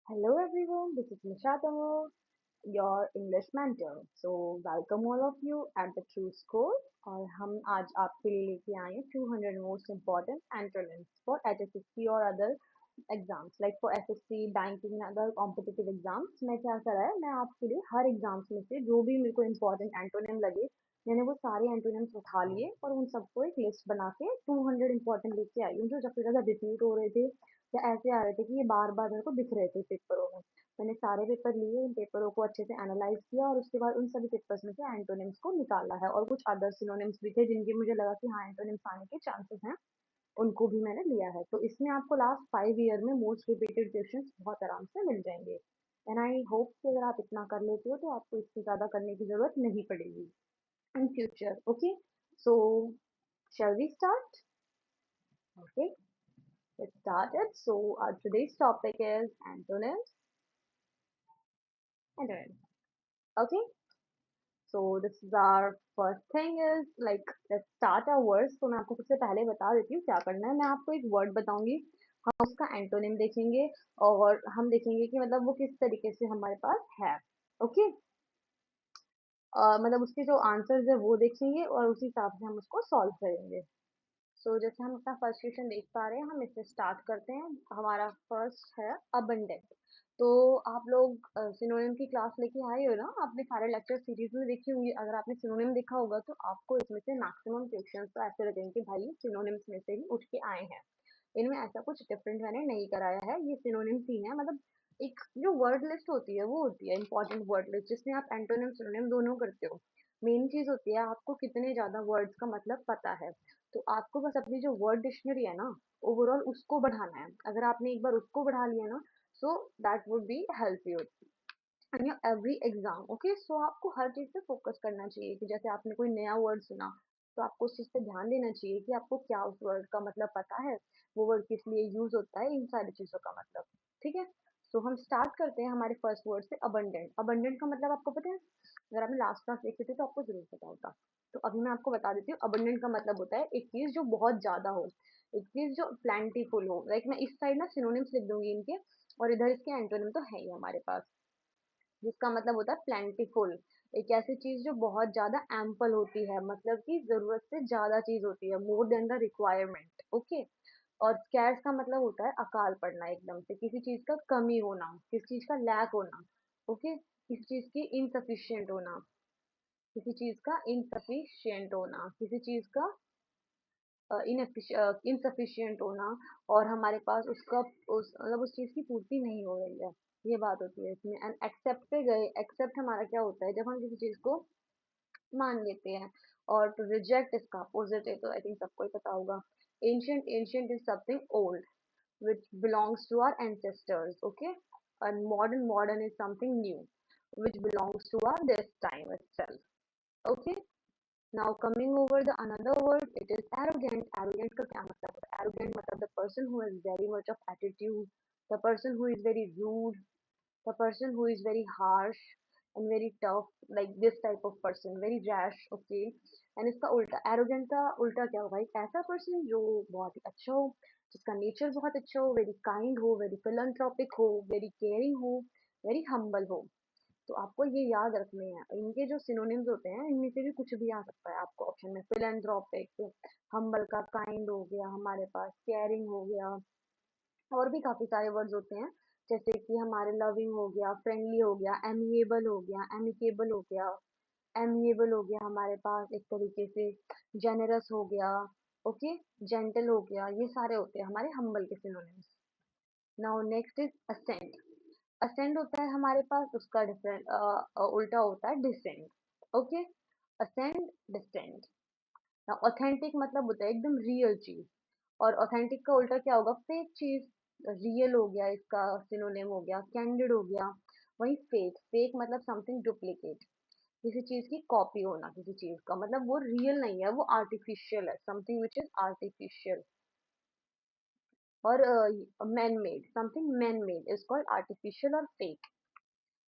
Hello everyone, this is Nisha Tamur, your English mentor. So welcome all of you at the True School और हम आज आपके लिए लेके आए हैं 200 most important antonyms for HSSC और other exams like for SSC, banking and other competitive exams. मैं क्या करा है मैं आपके लिए हर एग्जाम्स में से जो भी मेरे को important antonym लगे मैंने वो सारे एंटोनिम्स उठा लिए और उन सबको एक लिस्ट बना के 200 इंपॉर्टेंट लेके आई हूँ जो सबसे ज्यादा रिपीट हो रहे थे या ऐसे आ रहे थे कि ये बार बार मेरे को दिख रहे थे पेपरों में। मैंने सारे पेपर लिए, उन पेपरों को अच्छे से एनालाइज किया और उसके बाद उन सभी पेपर्स में से एंटोनिम्स को निकाला है और कुछ अदर सिनोनिम्स भी थे जिनके मुझे लगा कि हाँ एंटोनिम्स आने के चांसेस हैं, उनको भी मैंने लिया है। तो इसमें आपको लास्ट 5 ईयर में मोस्ट रिपीटेड क्वेश्चंस बहुत आराम से मिल जाएंगे एंड आई होप कि अगर आप इतना कर लेते हो तो आपको इससे ज्यादा करने की जरूरत नहीं पड़ेगी in future. Okay, so shall we start? Okay, let's start it. So our today's topic is antonyms. Antonyms. Okay, so this is our first thing is like let's start our words. तो मैं आपको सबसे पहले बता देती हूँ क्या करना है। मैं आपको एक वर्ड बताऊंगी, हम उसका एंटोनिम देखेंगे और हम देखेंगे कि मतलब वो किस तरीके से हमारे पास है। ओके, मतलब उसके जो आंसर्स है वो देखेंगे और उसी हिसाब से हम उसको सॉल्व करेंगे। जैसे हम अपना फर्स्ट क्वेश्चन देख पा रहे हैं, हम इससे स्टार्ट करते हैं। हमारा फर्स्ट है अबंडेंट। तो आप लोग सिनोनिम की क्लास लेके आए हो ना, आपने सारे लेक्चर सीरीज में देखी होंगी। अगर आपने सिनोनिम देखा होगा तो आपको इसमें से मैक्सिमम क्वेश्चंस तो ऐसे लगेंगे कि भाई सिनोनिम्स में से ही उठ के आए हैं। इनमें ऐसा कुछ डिफरेंट मैंने नहीं कराया है, ये सिनोनिम्स ही है। मतलब एक जो वर्ड लिस्ट होती है वो होती है इंपॉर्टेंट वर्ड लिस्ट जिसमें आप एंटोनिम सिनोनिम दोनों करते हो। मेन चीज होती है आपको कितने ज्यादा वर्ड्स का मतलब पता है। तो आपको बस अपनी जो वर्ड डिक्शनरी है ना, ओवरऑल उसको बढ़ाना है। अगर आपने एक बार उसको बढ़ा लिया ना, so that would be help you in your every exam. Okay, so आपको हर चीज पे फोकस करना चाहिए कि जैसे आपने कोई नया वर्ड सुना तो आपको उस चीज पे ध्यान देना चाहिए कि आपको क्या उस वर्ड का मतलब पता है, वो वर्ड किस लिए यूज होता है, इन सारी चीजों का मतलब। ठीक है, सो हम स्टार्ट करते हैं हमारे फर्स्ट वर्ड से अबंडेंट। अबंडेंट का मतलब आपको पता है? अगर आपने लास्ट क्लास देखी थी तो आपको जरूर पता होगा। तो अभी मैं आपको बता देती हूँ, अबंडेंट का मतलब होता है एक चीज जो बहुत ज्यादा हो, एक चीज जो प्लेंटीफुल हो। लाइक मैं इस साइड ना सिनोनिम्स लिख दूंगी इनके और इधर इसके एंटोनिम तो है ही हमारे पास, जिसका मतलब होता है प्लेंटीफुल। एक ऐसी चीज जो बहुत ज्यादा एम्पल होती है, मतलब कि जरूरत से ज्यादा चीज होती है, more than the requirement. Okay, और स्कैर्स का मतलब होता है अकाल पड़ना, एकदम से किसी चीज का कमी होना, किसी चीज का लैक होना। ओके, किसी चीज की इनसफिशियंट होना, किसी चीज का इनसफिशियंट होना, किसी चीज का इनसफिशियंट होना, और हमारे पास उसका उस मतलब उस चीज की पूर्ति नहीं हो रही है, ये बात होती है इसमें। एंड एक्सेप्ट पे गए, एक्सेप्ट हमारा क्या होता है जब हम किसी चीज को मान लेते हैं। और टू रिजेक्ट इसका अपोजिट है, तो आई थिंक सबको ही पता होगा। Ancient, ancient is something old which belongs to our ancestors. Okay, and modern, modern is something new which belongs to our this time itself. Okay, now coming over the another word, it is arrogant. Arrogant का क्या मतलब है? Arrogant मतलब the person who has very much of attitude, the person who is very rude, the person who is very harsh and very tough, like this type of person, very rash. Okay, and इसका उल्टा, arrogant का उल्टा क्या होगा? एक ऐसा person जो बहुत ही अच्छा हो, जिसका नेचर बहुत अच्छा हो, very kind हो, very philanthropic हो, very caring हो, very humble हो। तो आपको ये याद रखने हैं, इनके जो सिनोनिम्स होते हैं इनमें से भी कुछ भी आ सकता है आपको ऑप्शन में। फिलेंथ्रोपिक, हम्बल का काइंड हो गया हमारे पास, केयरिंग हो गया, और भी काफी सारे वर्ड्स होते हैं जैसे कि हमारे लविंग हो गया, फ्रेंडली हो गया, एमिएबल हो गया, एमिकेबल हो गया, एमिएबल हो गया हमारे पास एक तरीके से, जेनरस हो गया। ओके, जेंटल हो गया, ये सारे होते हैं हमारे हम्बल के synonyms. Now next is ascent. Ascend होता है हमारे पास, उसका डिफरेंट उल्टा होता है descend. Okay, ascend, descend. Authentic मतलब होता है एकदम रियल चीज, और ऑथेंटिक का उल्टा क्या होगा? फेक चीज। रियल हो गया इसका सिनोनिम हो गया, कैंडिड हो गया। वही फेक, फेक मतलब समथिंग डुप्लीकेट, किसी चीज की कॉपी होना, किसी चीज का मतलब वो रियल नहीं है, वो आर्टिफिशियल है, समथिंग विच इज आर्टिफिशियल। और man made, something man made is called artificial और fake.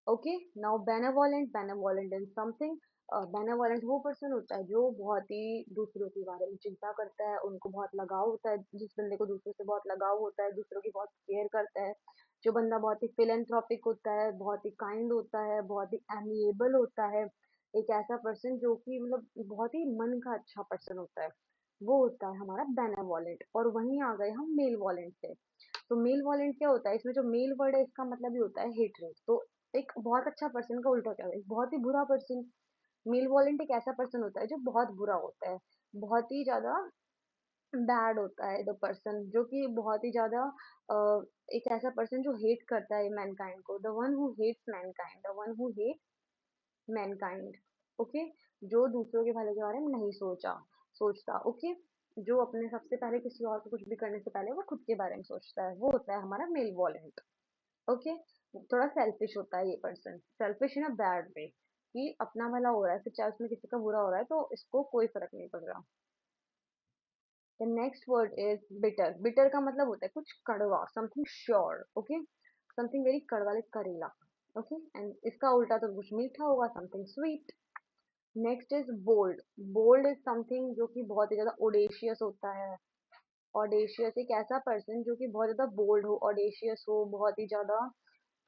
Okay, now benevolent, benevolent in something, benevolent वो पर्सन होता है जो बहुत ही दूसरों के बारे में चिंता करता है, उनको बहुत लगाव होता है, जिस बंदे को दूसरों से बहुत लगाव होता है, दूसरों की बहुत केयर करता है, जो बंदा बहुत ही फिलेंथ्रोपिक होता है, बहुत ही काइंड होता है, बहुत ही एमिएबल होता है, एक ऐसा पर्सन जो कि मतलब बहुत ही मन का अच्छा पर्सन होता है, वो होता है हमारा बेनेवोलेंट। और वहीं आ गए हम मेल वॉलेंट पे। तो मेल वॉलेंट क्या होता है, इसमें जो मेल वर्ड है इसका मतलब ही होता है हेटरेट। तो एक बहुत अच्छा पर्सन का उल्टा क्या है, एक बहुत ही बुरा पर्सन। मेल वॉलेंट एक ऐसा पर्सन होता है जो बहुत बुरा होता है, बहुत ही ज्यादा बैड होता है द पर्सन, जो कि बहुत ही ज्यादा एक ऐसा पर्सन जो हेट करता है मैनकाइंड को, the one who hates mankind, the one who hate mankind. Okay, जो दूसरों के भले के बारे में नहीं सोचता। ओके, जो अपने सबसे पहले किसी और को कुछ भी करने से पहले वो खुद के बारे में सोचता है, वो होता है हमारा मेल वॉलेंट। ओके, थोड़ा सेल्फिश होता है ये person, selfish in a bad way, कि अपना भला हो रहा है, फिर चाहे उसमें किसी का बुरा हो रहा है तो इसको कोई फर्क नहीं पड़ रहा। The next word is bitter. Bitter का मतलब होता है कुछ कड़वा, something sour, okay? Something very कड़वा, like करेला, okay? And इसका उल्टा तो कुछ मीठा होगा, something sweet. Next is bold. Bold is something जो कि बहुत ही ज्यादा audacious होता है। Audacious एक ऐसा person जो कि बहुत ज्यादा bold हो, audacious हो, बहुत ही ज्यादा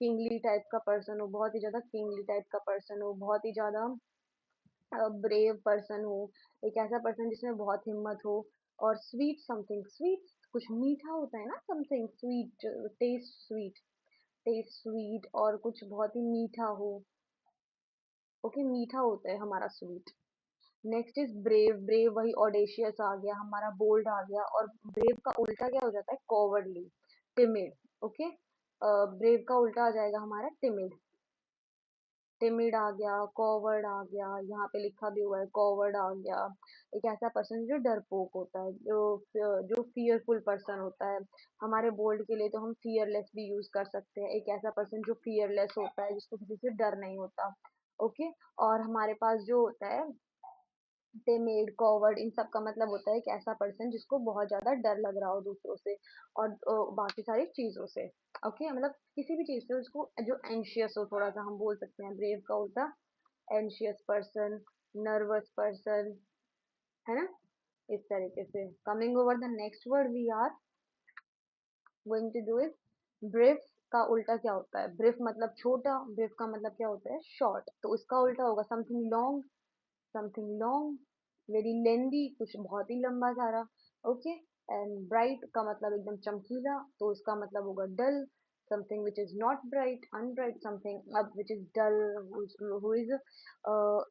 किंगली टाइप का पर्सन हो, बहुत ही ज्यादा किंगली टाइप का पर्सन हो, बहुत ही ज्यादा ब्रेव पर्सन हो, एक ऐसा पर्सन जिसमें बहुत हिम्मत हो। और स्वीट, समथिंग स्वीट, कुछ मीठा होता है ना, समथिंग स्वीट, टेस्ट स्वीट और कुछ बहुत ही मीठा हो। ओके, मीठा होता है हमारा sweet. Next is brave. Brave वही ऑडेशियस आ गया हमारा, बोल्ड आ गया। और ब्रेव का उल्टा क्या हो जाता है, कॉवर्डली, टिमिड। ओके, ब्रेव का उल्टा आ जाएगा हमारा टिमिड। टिमिड आ गया, कॉवर्ड आ गया, यहाँ पे लिखा भी हुआ है कॉवर्ड आ गया। एक ऐसा पर्सन जो डरपोक होता है, जो फियरफुल पर्सन होता है। हमारे बोल्ड के लिए तो हम फियरलेस भी यूज कर सकते हैं, एक ऐसा पर्सन जो फियरलेस होता है, जिसको किसी से डर नहीं होता। ओके, और हमारे पास जो होता है टिमिड, कॉवर्ड, इन सब का मतलब होता है एक ऐसा पर्सन जिसको बहुत ज्यादा डर लग रहा हो दूसरों से और बाकी सारी चीजों से। ओके, मतलब किसी भी चीज से उसको, जो एंशियस हो थोड़ा सा, हम बोल सकते हैं ब्रेव का उल्टा एंशियस पर्सन, नर्वस पर्सन, है ना, इस तरीके से। Coming over the next word we are going to do is brief. का उल्टा क्या होता है, ब्रीफ मतलब छोटा, ब्रीफ का मतलब क्या होता है, शॉर्ट। तो उसका उल्टा होगा something long, something long, very lengthy, कुछ बहुत ही लंबा सारा। ओके, एंड ब्राइट का मतलब एकदम चमकीला, तो इसका मतलब होगा dull, something which is not bright, unbright, something अब which is dull, who is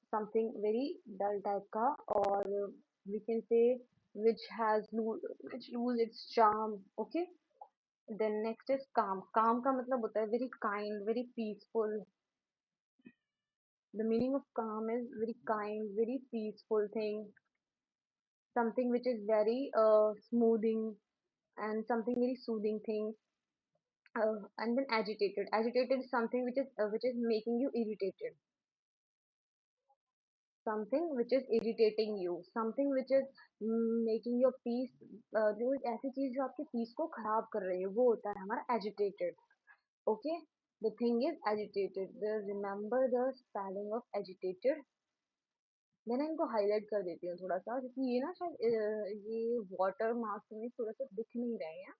something very dull type का। और we can say which has which lose its charm. Okay, then next is calm. Calm का मतलब होता है very kind, very peaceful. The meaning of calm is very kind, very peaceful thing, something which is very smoothing and something very soothing thing. And then agitated. Agitated is something which is making you irritated. Something which is irritating you. Something which is making your peace. जो एक ऐसी चीज जो आपके piece को खराब कर रही है, वो होता है हमारा agitated. Okay, the thing is agitated. Remember the spelling of agitated. मैंने इनको हाईलाइट कर देती हूँ थोड़ा सा, क्योंकि ये ना शायद ये वाटर मार्क्स में थोड़ा सा दिख नहीं रहे हैं।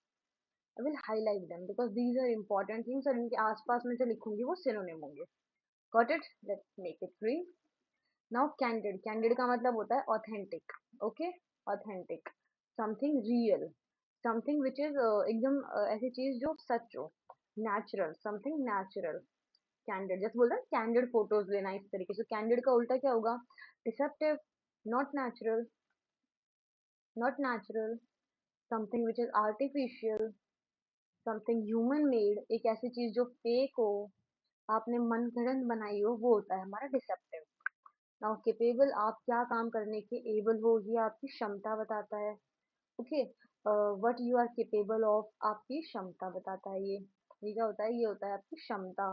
I will highlight them because these are important things, और इनके आसपास में जो लिखूंगी वो सिनोनिम होंगे। Got it, let's make it green. Now candid. Candid का मतलब होता है authentic. Okay, authentic, something real, something which is एकदम ऐसी चीज जो सच हो, नेचुरल, समथिंग नेचुरल। कैंडिड जैसे बोल रहे हैं कैंडिड फोटोज लेना, इस तरीके से। कैंडिड का उल्टा क्या होगा, deceptive, not natural, not natural, something which is artificial, something human made, एक ऐसी चीज जो फेक हो, आपने मन गढ़ंत बनाई हो, वो होता है हमारा डिसेप्टिव। नाउ केपेबल, आप क्या काम करने के एबल हो, ये आपकी क्षमता बताता है। Okay, what you are capable of, आपकी क्षमता बताता है ये क्या होता है, ये होता है आपकी क्षमता।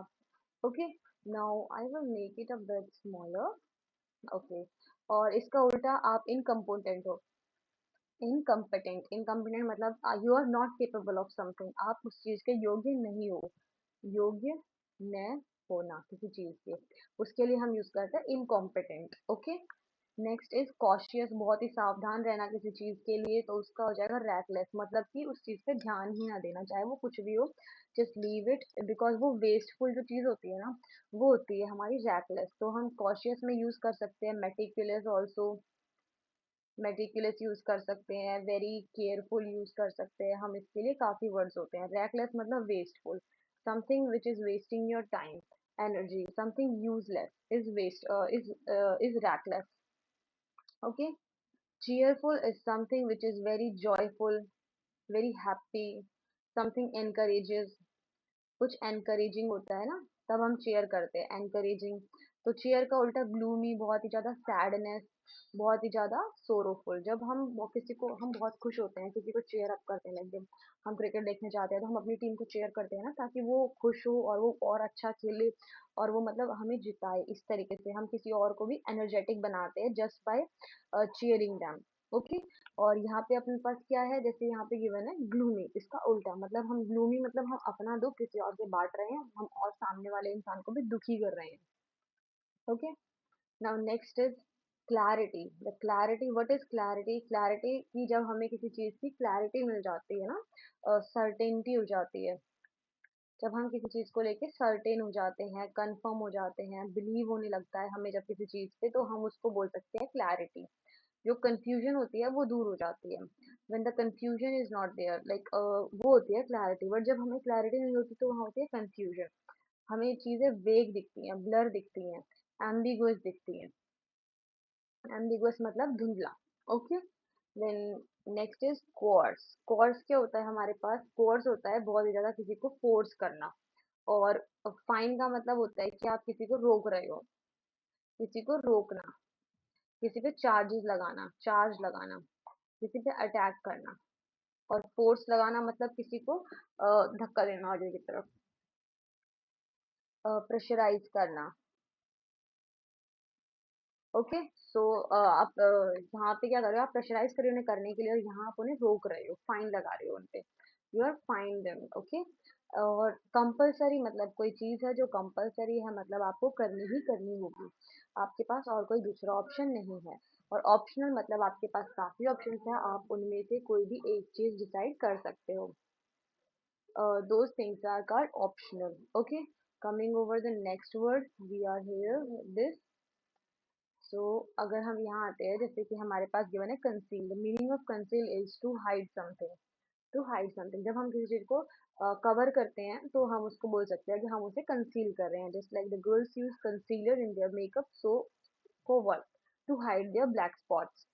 Okay, now I will make it a bit smaller. Okay, और इसका उल्टा आप इनकम्पोटेंट हो, इनकम्पिटेंट। इनकम्पिटेंट मतलब you are not capable of something, आप उस चीज के योग्य नहीं हो, योग्य न होना किसी चीज के, उसके लिए हम यूज करते हैं incompetent. Okay, next is cautious, बहुत ही सावधान रहना किसी चीज के लिए, तो उसका हो जाएगा रैकलेस, मतलब कि उस चीज पे ध्यान ही ना देना, चाहे वो कुछ भी हो, जस्ट लीव इट, बिकॉज वो वेस्टफुल जो चीज होती है ना, वो होती है हमारी रैकलेस। तो हम कॉशियस में यूज कर सकते हैं मेटिकुलस ऑल्सो, मेटिकुलस यूज कर सकते हैं, वेरी केयरफुल यूज कर सकते हैं, हम इसके लिए काफी वर्ड्स होते हैं। रैकलेस मतलब wasteful, something which is wasting your time, energy, something useless is waste, is reckless. Okay. Cheerful is something which is very joyful, very happy, something encourages, कुछ एनकरेजिंग होता है ना, तब हम चेयर करते हैं, एनकरेजिंग। तो चेयर का उल्टा ग्लूमी, बहुत ही ज्यादा सैडनेस, बहुत ही ज्यादा सोरोफुल। जब हम किसी को, हम बहुत खुश होते हैं, किसी को चेयर अप करते हैं, लाइक हम क्रिकेट देखने जाते हैं तो हम अपनी टीम को चेयर करते हैं ना, ताकि वो खुश हो और वो और अच्छा खेले, और वो मतलब हमें जिताए। इस तरीके से हम किसी और को भी एनर्जेटिक बनाते हैं just by cheering them. Okay. और यहाँ पे अपने पास क्या है, जैसे यहाँ पे गिवन है ग्लूमी, इसका उल्टा मतलब हम ग्लूमी मतलब हम अपना दुख किसी और से बांट रहे हैं, हम और सामने वाले इंसान को भी दुखी कर रहे हैं। Okay. Now next is clarity. The clarity, what is clarity? Clarity की जब हमें किसी चीज की क्लैरिटी मिल जाती है ना, सर्टेनिटी हो जाती है, जब हम किसी चीज को लेके सर्टेन हो जाते हैं, कंफर्म हो जाते हैं, बिलीव होने लगता है हमें जब किसी चीज पे, तो हम उसको बोल सकते हैं क्लैरिटी। जो कंफ्यूजन होती है वो दूर हो जाती है, when the confusion is not there, like वो होती है क्लैरिटी। बट जब हमें क्लैरिटी नहीं होती तो वहाँ होती है कंफ्यूजन, हमें चीजें वेग दिखती हैं, ब्लर दिखती हैं, एम्बिगुअस दिखती हैं। एम्बिगुअस मतलब धुंधला। Okay. Then next is course. Course क्या होता है हमारे पास? कोर्स होता है बहुत ही ज्यादा किसी को फोर्स करना। और फाइन का मतलब होता है कि आप किसी को रोक रहे हो, किसी को रोकना, किसी पे चार्जेस लगाना, चार्ज लगाना, किसी पे अटैक करना। और फोर्स लगाना मतलब किसी को धक्का देना आगे की तरफ, प्रेशराइज करना। ओके। सो आप यहाँ पे क्या कर रहे हो, आप प्रेशराइज कर रहे हो उन्हें करने के लिए, और यहाँ आप उन्हें रोक रहे हो, फाइन लगा रहे हो उनपे, you are fine them. Okay. और कंपलसरी मतलब कोई चीज है जो कंपलसरी है, मतलब आपको करनी ही करनी होगी, आपके पास और कोई दूसरा ऑप्शन नहीं है। और ऑप्शनल मतलब आपके पास काफी ऑप्शन है, आप उनमें से कोई भी एक चीज डिसाइड कर सकते हो। Those things are called optional. Okay. Coming over the next word, we are here with this. So अगर हम यहाँ आते हैं, जैसे कि हमारे पास गिवन है conceal. The meaning of conceal is to hide something, to hide something. जब हम किसी चीज को कवर करते हैं तो हम उसको बोल सकते हैं कि हम उसे कंसील कर रहे हैं, just like the girls use concealer in their makeup, so for what? To hide their black spots.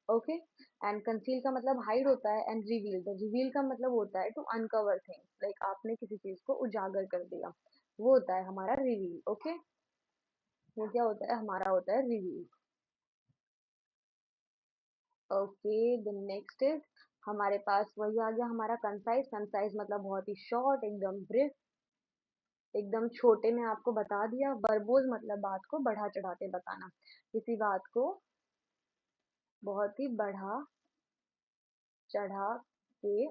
Okay. And conceal का मतलब हाइड होता है, एंड रिवील, द रिवील का मतलब होता है टू अनकवर थिंग्स, लाइक आपने किसी चीज को उजागर कर दिया, वो होता है हमारा रिवील। ओके। वो क्या होता है? हमारा होता है reveal. Okay. The next is, हमारे पास वही आ गया हमारा कंसाइज। कंसाइज मतलब बहुत ही शॉर्ट, एकदम ब्रीफ, एकदम छोटे में आपको बता दिया। वर्बोज मतलब बात को बढ़ा चढ़ा के बताना, किसी बात को बहुत ही बढ़ा चढ़ा के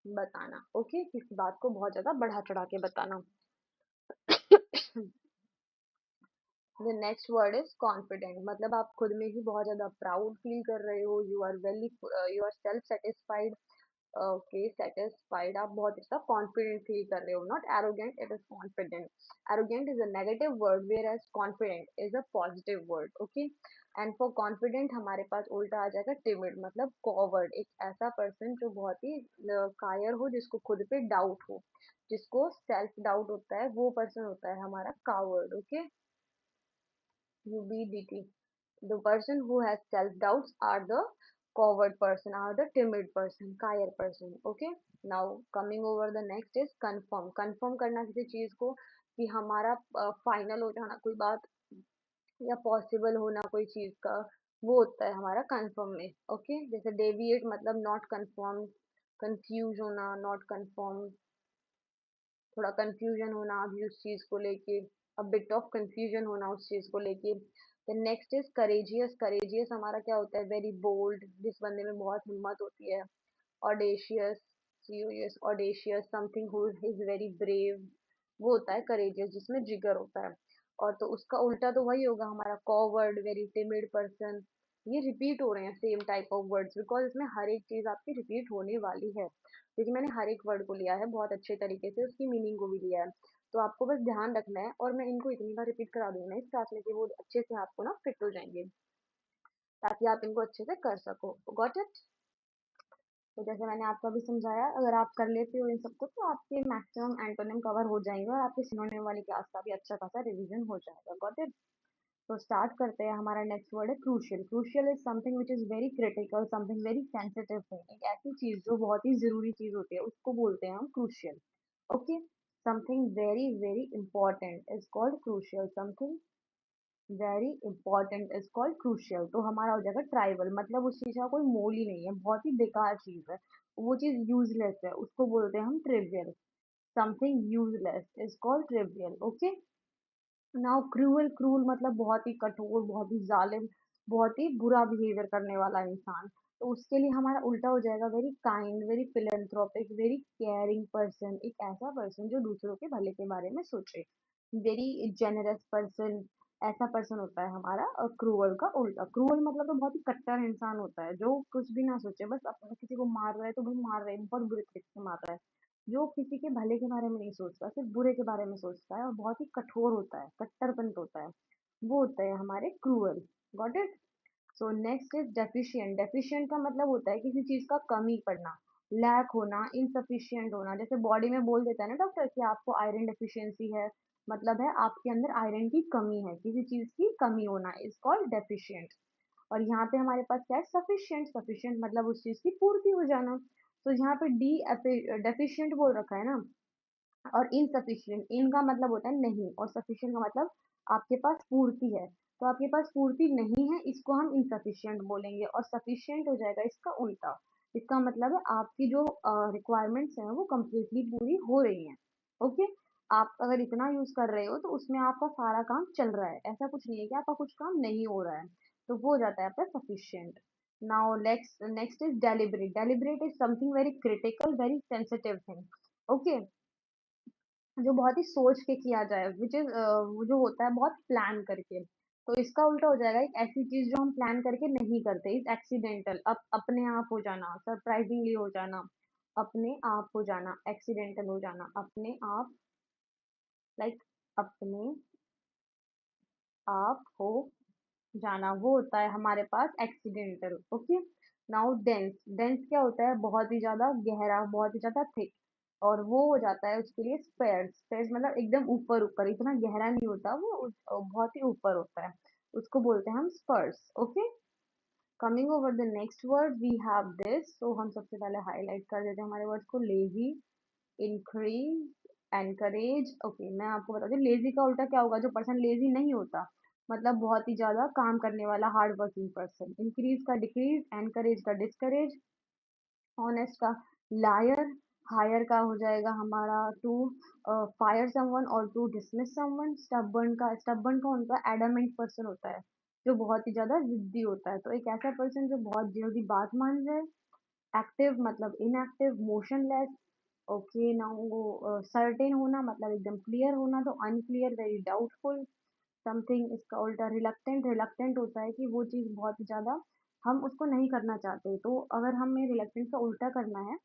बताना। ओके। किसी बात को बहुत ज्यादा बढ़ा चढ़ा के बताना। The next word is confident, मतलब आप खुद में ही बहुत ज्यादा प्राउड फील कर रहे हो, you are very, you are self satisfied. Okay, satisfied, आप बहुत ज्यादा कॉन्फिडेंट फील कर रहे हो, not arrogant, it is confident. Arrogant is a negative word, whereas confident is a positive word. Okay. And for confident हमारे पास उल्टा आ जाएगा टिमिड, मतलब कॉवर्ड, एक ऐसा पर्सन जो बहुत ही कायर हो, जिसको खुद पे डाउट हो, जिसको सेल्फ डाउट होता है, वो पर्सन होता है हमारा coward. Okay. UBDT. The person who has self-doubts are the coward person, are the timid person, कायर person. Okay. Now coming over the next is confirm. Confirm करना किसी चीज को कि हमारा फाइनल हो जाना कोई बात, या पॉसिबल होना कोई चीज का, वो होता है हमारा कंफर्म में। ओके। जैसे डेविएट मतलब नॉट कंफर्म, कंफ्यूज होना, नॉट कंफर्म, थोड़ा कंफ्यूजन होना अभी उस चीज को लेके, अ बिट ऑफ कंफ्यूजन होना उस चीज को लेके। Then next is courageous. Courageous हमारा क्या होता है? वेरी बोल्ड, जिस बंदे में बहुत हिम्मत होती है। Audacious, COS, audacious, something who is very brave, वो होता है करेजियस, जिसमें जिगर होता है। और तो उसका उल्टा तो वही होगा हमारा कॉवर्ड, वेरी टिमिड पर्सन। ये रिपीट हो रहे हैं same type of words, because इसमें हर एक चीज आपकी रिपीट होने वाली है, क्योंकि मैंने हर एक वर्ड को लिया है बहुत अच्छे तरीके से, उसकी मीनिंग को भी लिया है। तो आपको बस ध्यान रखना है, और मैं इनको इतनी बार रिपीट करा दूंगी ना इस क्लास में कि वो अच्छे से आपको ना फिट हो जाएंगे, ताकि आप इनको अच्छे से कर सको। Got it? तो जैसे मैंने आपको अभी समझाया, अगर आप कर लेते हो इन सबको तो आपके मैक्सिमम एंटोनिम कवर हो जाएंगे, और आपके सिनोनिम वाली क्लास का भी अच्छा खासा रिवीजन हो जाएगा। Got it? तो स्टार्ट करते हैं। हमारा नेक्स्ट वर्ड है crucial. Crucial is something which is very critical, something very sensitive thing. एक ऐसी चीज जो बहुत ही जरूरी चीज होती है, उसको बोलते हैं हम crucial. Okay, something very very important is called crucial. Something very important is called crucial. तो हमारा हो जाएगा ट्राइवल, मतलब उस चीज का कोई मोल ही नहीं है, बहुत ही बेकार चीज है, वो चीज यूजलेस है, उसको बोलते हैं हम trivial. Something useless is called trivial. Okay, now cruel. Cruel मतलब बहुत ही कठोर, बहुत ही जालिम, बहुत ही बुरा बिहेवियर करने वाला इंसान। तो उसके लिए हमारा उल्टा हो जाएगा very kind, very philanthropic, very caring person. एक ऐसा पर्सन जो दूसरों के भले के बारे में सोचे, वेरी जेनरस पर्सन। ऐसा पर्सन होता है हमारा क्रूअल का उल्टा। क्रूअल मतलब तो बहुत ही कट्टर इंसान होता है, जो कुछ भी ना सोचे, बस अपना किसी को मार रहा है तो भाई मार रहे हैं, बहुत बुरे तरीके से मार रहा है, जो किसी के भले के बारे में नहीं सोचता, सिर्फ बुरे के बारे में सोचता है, और बहुत ही कठोर होता है, कट्टरपंत होता है, वो होता है हमारे cruel. Got it? So next is deficient. Deficient का मतलब होता है किसी चीज का कमी पड़ना, लैक होना, इनसफिशिएंट होना। जैसे बॉडी में बोल देता है ना डॉक्टर कि आपको आयरन डेफिशिएंसी है, मतलब है आपके अंदर आयरन की कमी है, किसी चीज की कमी होना इज कॉल्ड डेफिशिएंट। और यहाँ पे हमारे पास क्या है? सफिशिएंट। सफिशिएंट मतलब उस चीज की पूर्ति हो जाना। तो यहाँ पे डी डेफिशिएंट बोल रखा है ना, और इनसफिशिएंट, इन का मतलब होता है नहीं, और सफिशिएंट का मतलब आपके पास पूर्ति है। तो आपके पास पूर्ति नहीं है, इसको हम इनसफिशिएंट बोलेंगे, और सफिशिएंट हो जाएगा इसका उल्टा। इसका मतलब है आपकी जो रिक्वायरमेंट्स हैं वो कंप्लीटली पूरी हो रही हैं। ओके, आप अगर इतना यूज कर रहे हो तो उसमें आपका सारा काम चल रहा है, ऐसा कुछ नहीं है कि आपका कुछ काम नहीं हो रहा है। तो वो हो जाता है आपका sufficient. Now next next is deliberate. Deliberate is something very critical, very sensitive thing. Okay, जो बहुत ही सोच के किया जाए, विच इज जो होता है बहुत प्लान करके। तो इसका उल्टा हो जाएगा एक ऐसी चीज जो हम प्लान करके नहीं करते, इज एक्सीडेंटल। अपने आप हो जाना, सरप्राइजिंगली हो जाना, अपने आप हो जाना, एक्सीडेंटल हो जाना, अपने आप, लाइक अपने आप हो जाना, वो होता है हमारे पास accidental. Okay, now dense. Dense क्या होता है? बहुत ही ज्यादा गहरा, बहुत ही ज्यादा थिक, और वो हो जाता है उसके लिए स्पेयर्स। स्पेयर्स मतलब एकदम ऊपर ऊपर, इतना गहरा नहीं होता वो, बहुत ही ऊपर होता है, उसको बोलते हैं हम sparse. Okay, coming over the next word we have this. तो हम सबसे पहले हाईलाइट कर देते हैं हमारे वर्ड्स को। Lazy, increase, encourage. ओके, मैं आपको बता दूं लेजी का उल्टा क्या होगा? जो पर्सन लेजी नहीं होता, मतलब बहुत ही ज्यादा काम करने वाला हार्ड वर्किंग पर्सन। इंक्रीज का डिक्रीज, एनकरेज का डिस्करेज, ऑनेस्ट का लायर, हायर का हो जाएगा हमारा टू फायर समवन और टू डिसमिस समवन। स्टबर्न का उनका एडमेंट पर्सन होता है, जो बहुत ही ज्यादा जिद्दी होता है। तो एक ऐसा पर्सन जो बहुत जल्दी बात मान जाए। एक्टिव मतलब inactive, motionless. Okay, now certain होना मतलब एकदम क्लियर होना, तो अनक्लियर, वेरी डाउटफुल। समथिंग इसका उल्टा रिलक्टेंट। रिलक्टेंट होता है कि वो चीज़ बहुत ही ज़्यादा हम उसको नहीं करना चाहते, तो अगर हमें रिलक्टेंट का उल्टा करना है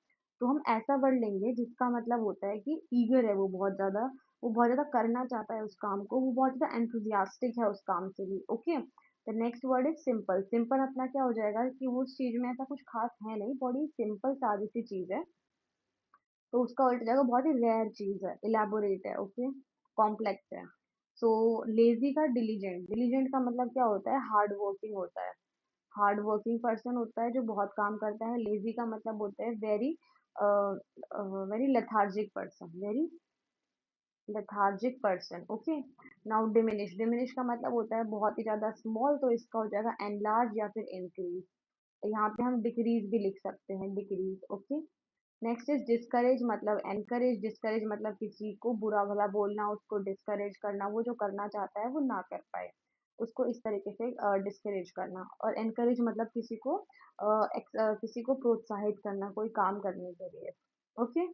तो हम ऐसा वर्ड लेंगे जिसका मतलब होता है कि ईगर है वो बहुत ज़्यादा, वो बहुत ज़्यादा करना चाहता है उस काम को, वो बहुत ज़्यादा एंथुजियास्टिक है उस काम के लिए। Okay, the next word is simple. Simple अपना क्या हो जाएगा कि वो उस चीज़ में ऐसा कुछ खास है नहीं, बड़ी सिंपल सादी सी चीज़ है, तो उसका उल्टा जाएगा बहुत ही रेयर चीज है, इलेबोरेट है। ओके, कॉम्प्लेक्स है। सो लेजी का डिलीजेंट। डिलीजेंट का मतलब क्या होता है? हार्ड वर्किंग होता है, हार्ड वर्किंग पर्सन होता है जो बहुत काम करता है। लेजी का मतलब होता है very very lethargic person, very lethargic person. Okay, now diminish. Diminish का मतलब होता है बहुत ही ज्यादा स्मॉल, तो इसका हो जाएगा एनलार्ज या फिर इंक्रीज। यहाँ पे हम डिक्रीज भी लिख सकते हैं, decrease. Okay, next is discourage मतलब एनकरेज। डिस्करेज मतलब किसी को बुरा भला बोलना, उसको डिस्करेज करना, वो जो करना चाहता है वो ना कर पाए, उसको इस तरीके से डिस्करेज करना। और एनकरेज मतलब किसी को प्रोत्साहित करना कोई काम करने के लिए। Okay,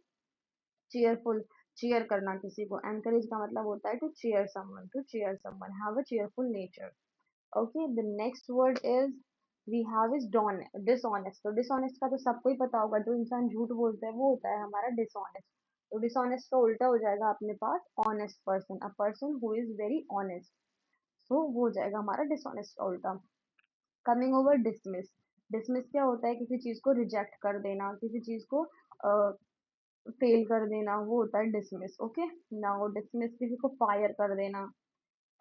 cheerful. चीयर करना किसी को, एनकरेज का मतलब होता है to cheer someone, have a cheerful nature. Okay, the next word is we have is dishonest. तो डिसऑनेस्ट का तो सबको ही पता होगा, जो इंसान झूठ बोलता है वो होता है हमारा डिसऑनेस्ट। तो डिसऑनेस्ट का उल्टा हो जाएगा अपने पास honest person, a person who is very honest. तो वो हो जाएगा हमारा डिसऑनेस्ट का उल्टा। Coming over dismiss. डिसमिस क्या होता है, किसी चीज को रिजेक्ट कर देना, किसी चीज को फेल कर देना, वो होता है डिसमिस। ओके, नाउ डिसमिस किसी को फायर कर देना।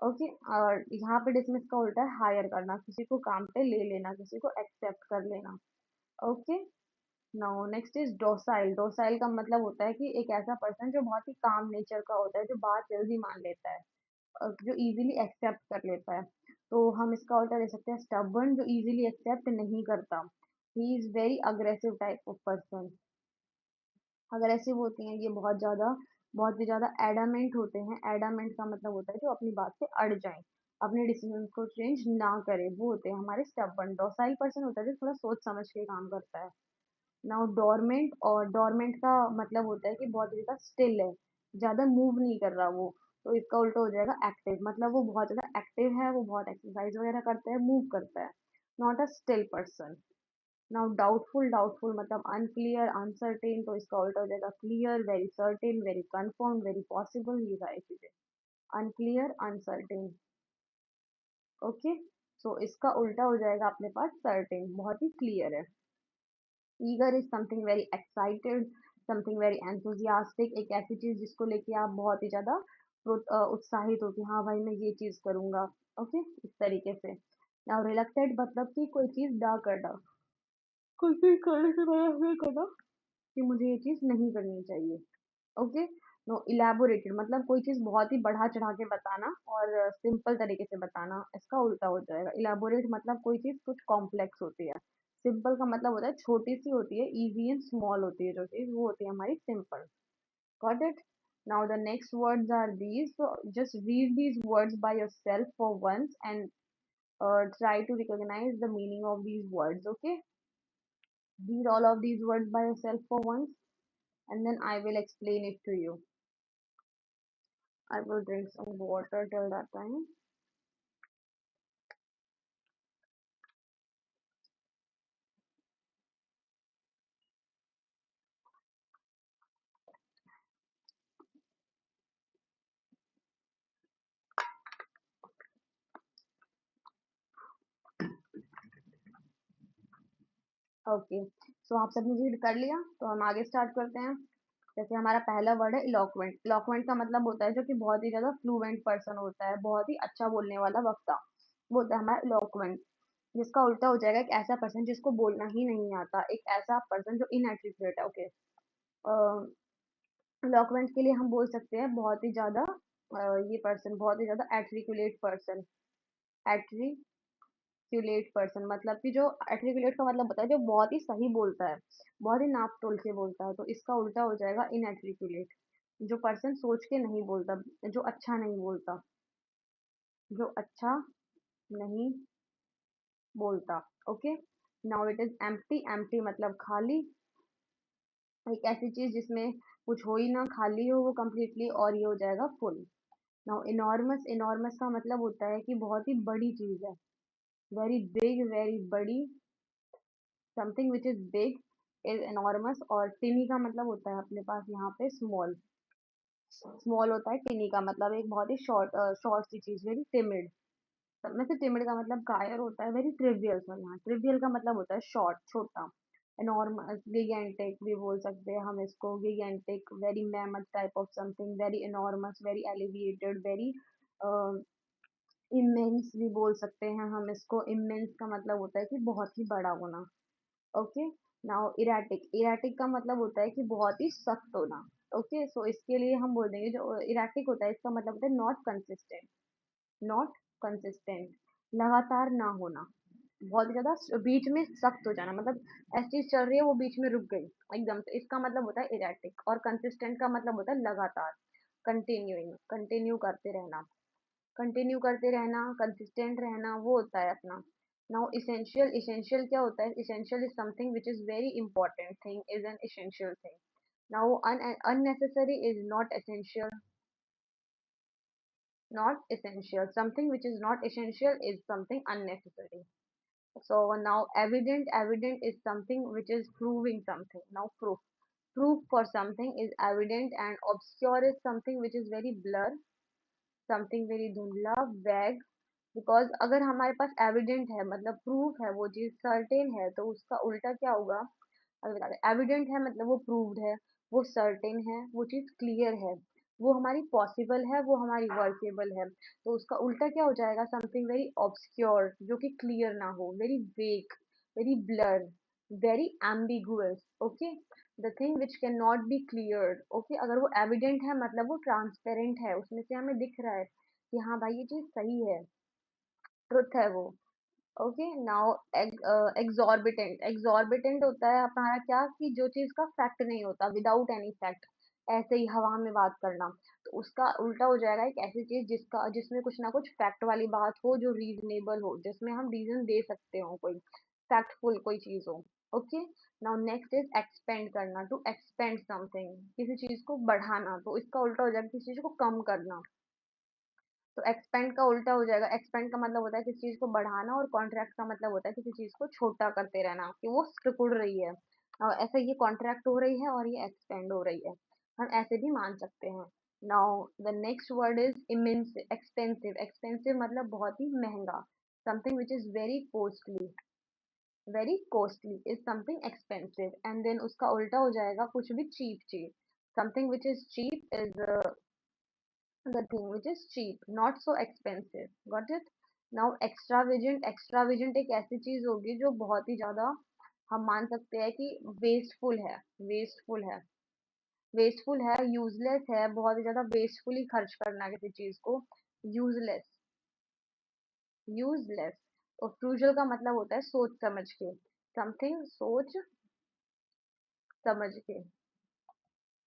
ओके, और यहाँ पे डिसमिस का उल्टा है हायर करना, किसी को काम पे ले लेना, किसी को एक्सेप्ट कर लेना। Okay, now next is docile. Docile का मतलब होता है कि एक ऐसा पर्सन जो बहुत ही काम नेचर का होता है, जो बात जल्दी मान लेता है, जो इजीली एक्सेप्ट कर लेता है। तो हम इसका उल्टा ले सकते हैं स्टबर्न, जो इजीली एक्सेप्ट नहीं करता। He is very aggressive type of person. Aggressive होती हैं ये बहुत ही ज़्यादा एडामेंट होते हैं। एडामेंट का मतलब होता है जो अपनी बात से अड़ जाएं, अपने डिसीजन को चेंज ना करे, वो होते हैं हमारे स्टबर्न। डॉसाइल पर्सन होता है जो थोड़ा सोच समझ के काम करता है। नाउ डोरमेंट, और डोरमेंट का मतलब होता है कि बहुत ज़्यादा स्टिल है, ज़्यादा मूव नहीं कर रहा वो। तो इसका उल्टा हो जाएगा एक्टिव, मतलब वो बहुत ज़्यादा एक्टिव है, वो बहुत एक्सरसाइज वगैरह करता है, मूव करता है। Not a still person. Now doubtful, doubtful मतलब अनक्लियर, अनसर्टेन, तो इसका उल्टा हो जाएगा clear, very certain, very confirm, very possible, ये सारी चीजें। Unclear, uncertain. ओके, सो इसका उल्टा हो जाएगा अपने पास सर्टेन, बहुत ही क्लियर है। Eager is something very excited, something very enthusiastic, एक ऐसी चीज जिसको लेके आप बहुत ही ज्यादा उत्साहित हो कि हाँ भाई मैं ये चीज करूंगा। ओके, इस तरीके से। नाउ रिलक्टेड मतलब कि कोई चीज डा करना, कोई चीज करने से मना नहीं करना कि मुझे ये चीज नहीं करनी चाहिए। ओके, नो इलेबोरेटेड मतलब कोई चीज बहुत ही बढ़ा चढ़ा के बताना और सिंपल तरीके से बताना, इसका उल्टा हो जाएगा। इलेबोरेट मतलब कोई चीज कुछ कॉम्प्लेक्स होती है। सिंपल का मतलब होता है छोटी सी होती है, इजी एंड स्मॉल होती है जो चीज, वो होती है हमारी simple. Got it? Now the next words are these, so just read these words by yourself for once and try to recognize the meaning of these words. Okay, read all of these words by yourself for once and then I will explain it to you. I will drink some water till that time. Okay, so आप सबने read कर लिया तो हम आगे start करते हैं। जैसे हमारा पहला वर्ड है इलोक्वेंट। इलोक्वेंट का मतलब होता है जो कि बहुत ही ज्यादा फ्लुएंट पर्सन होता है, बहुत ही अच्छा बोलने वाला वक्ता, वो होता है हमारा इलोक्वेंट। जिसका उल्टा हो जाएगा एक ऐसा पर्सन जिसको बोलना ही नहीं आता, एक ऐसा पर्सन जो इनएर्टिकुलेट है। ओके, इलोक्वेंट के लिए हम बोल सकते हैं बहुत ही ज्यादा ये पर्सन बहुत ही ज्यादा एट्रिकुलेट पर्सन। एट्रिकुलेट पर्सन मतलब कि जो एट्रिकुलेट का मतलब होता है जो बहुत ही सही बोलता है, बहुत ही नाप तोल के बोलता है, तो इसका उल्टा हो जाएगा इनएट्रिकुलेट। जो पर्सन सोच के नहीं बोलता, जो अच्छा नहीं बोलता, जो अच्छा नहीं बोलता। Okay, now it is empty. Empty मतलब खाली, एक ऐसी चीज जिसमें कुछ हो ही ना, खाली हो वो कंप्लीटली, और ये हो जाएगा फुल। Now enormous. इनॉर्मस का मतलब होता है कि बहुत ही बड़ी चीज है, वेरी बिग, वेरी बड़ी, something which is big is enormous. और टिनी का मतलब होता है अपने पास यहाँ पे स्मॉल। स्मॉल होता है टिनी का मतलब एक बहुत ही शॉर्ट शॉर्ट सी चीज, वेरी टिमिड। वैसे टिमिड का मतलब कायर होता है, वेरी ट्रिवियल। सॉरी, यहाँ ट्रिवियल का मतलब होता है शॉर्ट, छोटा। एनॉर्मस, गिगेंटिक भी बोल सकते हैं हम इसको। Gigantic, very mammoth type of something, very enormous, very elevated, very immense भी बोल सकते हैं हम इसको। इमेंस का मतलब होता है कि बहुत ही बड़ा होना। Okay, now erratic. इराटिक का मतलब होता है कि बहुत ही सख्त होना। ओके, सो इसके लिए हम बोल देंगे जो इराटिक होता है इसका मतलब होता है नॉट कंसिस्टेंट। नॉट कंसिस्टेंट, लगातार ना होना, बहुत ही ज्यादा बीच में सख्त हो जाना, मतलब ऐसी चीज चल रही है वो बीच में रुक गई एकदम से, इसका मतलब होता है इरेटिक। और कंसिस्टेंट का मतलब होता है लगातार, कंटिन्यूइंग, कंटिन्यू करते रहना, कंटिन्यू करते रहना, कंसिस्टेंट रहना, वो होता है अपना। Now essential. इसेंशियल क्या होता है? Essential is something which is very important thing, is an essential thing. Now, unnecessary is not essential. Not essential. Something which is not essential is something unnecessary. So now evident is something which is proving something. Now proof for something is evident, and obscure is something which is very blur, something very धुंधला, vague. Because अगर हमारे पास evident है मतलब proof है, वो चीज certain है, तो उसका उल्टा क्या होगा? अगर बता दें एविडेंट है मतलब वो प्रूव्ड है, वो सर्टेन है, वो चीज क्लियर है, वो हमारी पॉसिबल है, वो हमारी वर्केबल है, तो उसका उल्टा क्या हो जाएगा? समथिंग वेरी ऑब्सक्योर, जो कि क्लियर ना हो, very wake, very blur, very ambiguous. Okay, the thing which can not be cleared. Okay, अगर वो एविडेंट है मतलब वो ट्रांसपेरेंट है, उसमें से हमें दिख रहा है कि हाँ भाई ये चीज सही है, ट्रुथ है वो। Okay, now exorbitant. एग्जॉर्बिटेंट होता है हमारा क्या, कि जो चीज का फैक्ट नहीं होता, विदाउट एनी फैक्ट, ऐसे ही हवा में बात करना, तो उसका उल्टा हो जाएगा एक ऐसी चीज जिसका जिसमें कुछ ना कुछ फैक्ट वाली बात हो, जो रीजनेबल हो, जिसमें हम रीजन दे सकते हो, कोई फैक्टफुल कोई चीज हो। Okay, now next is expand करना, टू एक्सपेंड समथिंग, किसी चीज को बढ़ाना, तो इसका उल्टा हो जाएगा किसी चीज को कम करना। तो एक्सपेंड का उल्टा हो जाएगा, एक्सपेंड का मतलब होता है किसी चीज को बढ़ाना, और कॉन्ट्रैक्ट का मतलब होता है किसी चीज को छोटा करते रहना, कि वो सिकुड़ रही है। और ऐसे ये कॉन्ट्रैक्ट हो रही है और ये एक्सपेंड हो रही है, हम ऐसे भी मान सकते हैं। Now the next word is immense. Expensive. Expensive मतलब बहुत ही महंगा, something which is very costly. Very costly is something expensive, and then उसका उल्टा हो जाएगा कुछ भी चीप चीज। Something which is cheap is the thing which is cheap, not so expensive. Got it? Now extravagant। extravagant एक ऐसी चीज होगी जो बहुत ही ज्यादा, हम मान सकते हैं कि वेस्टफुल है। वेस्टफुल है, वेस्टफुल है, यूजलेस है, बहुत ही ज्यादा वेस्टफुली खर्च करना किसी चीज को, यूजलेस। यूजलेस। और फ्रूजल का मतलब होता है सोच समझ के, समथिंग सोच समझ के,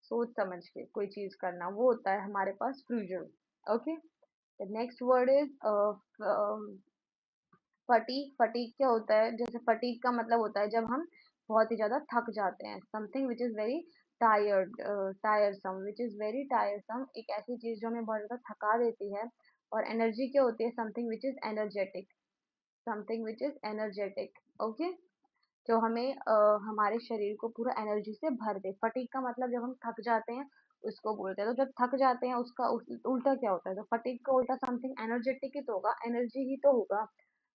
सोच समझ के कोई चीज करना, वो होता है हमारे पास frugal. Okay, the next word is fatigue. Fatigue क्या होता है? जैसे फटीग का मतलब होता है जब हम बहुत ही ज्यादा थक जाते हैं, something which is very tired, टायरसम, which is very टायरसम, एक ऐसी चीज जो हमें बहुत ज्यादा थका देती है। और एनर्जी क्या होती है? Something which is energetic, something which is energetic. Okay, जो हमें हमारे शरीर को पूरा एनर्जी से भर दे। फटीग का मतलब जब हम थक जाते हैं उसको बोलते हैं। तो जब थक जाते हैं उसका उल्टा क्या होता है? तो फटीग का उल्टा समथिंग एनर्जेटिक ही तो होगा, एनर्जी ही तो होगा।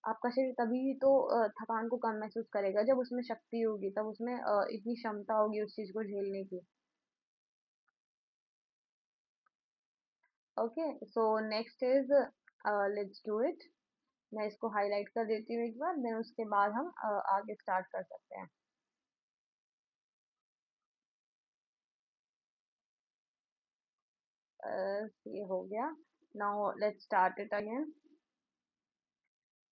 आपका शरीर तभी ही तो थकान को कम महसूस करेगा जब उसमें शक्ति होगी, तब उसमें इतनी क्षमता होगी उस चीज को झेलने की। Okay, so next is let's do it. मैं इसको हाईलाइट कर देती हूँ एक बार, देन उसके बाद हम आगे स्टार्ट कर सकते हैं। ये हो गया। Now let's start it again.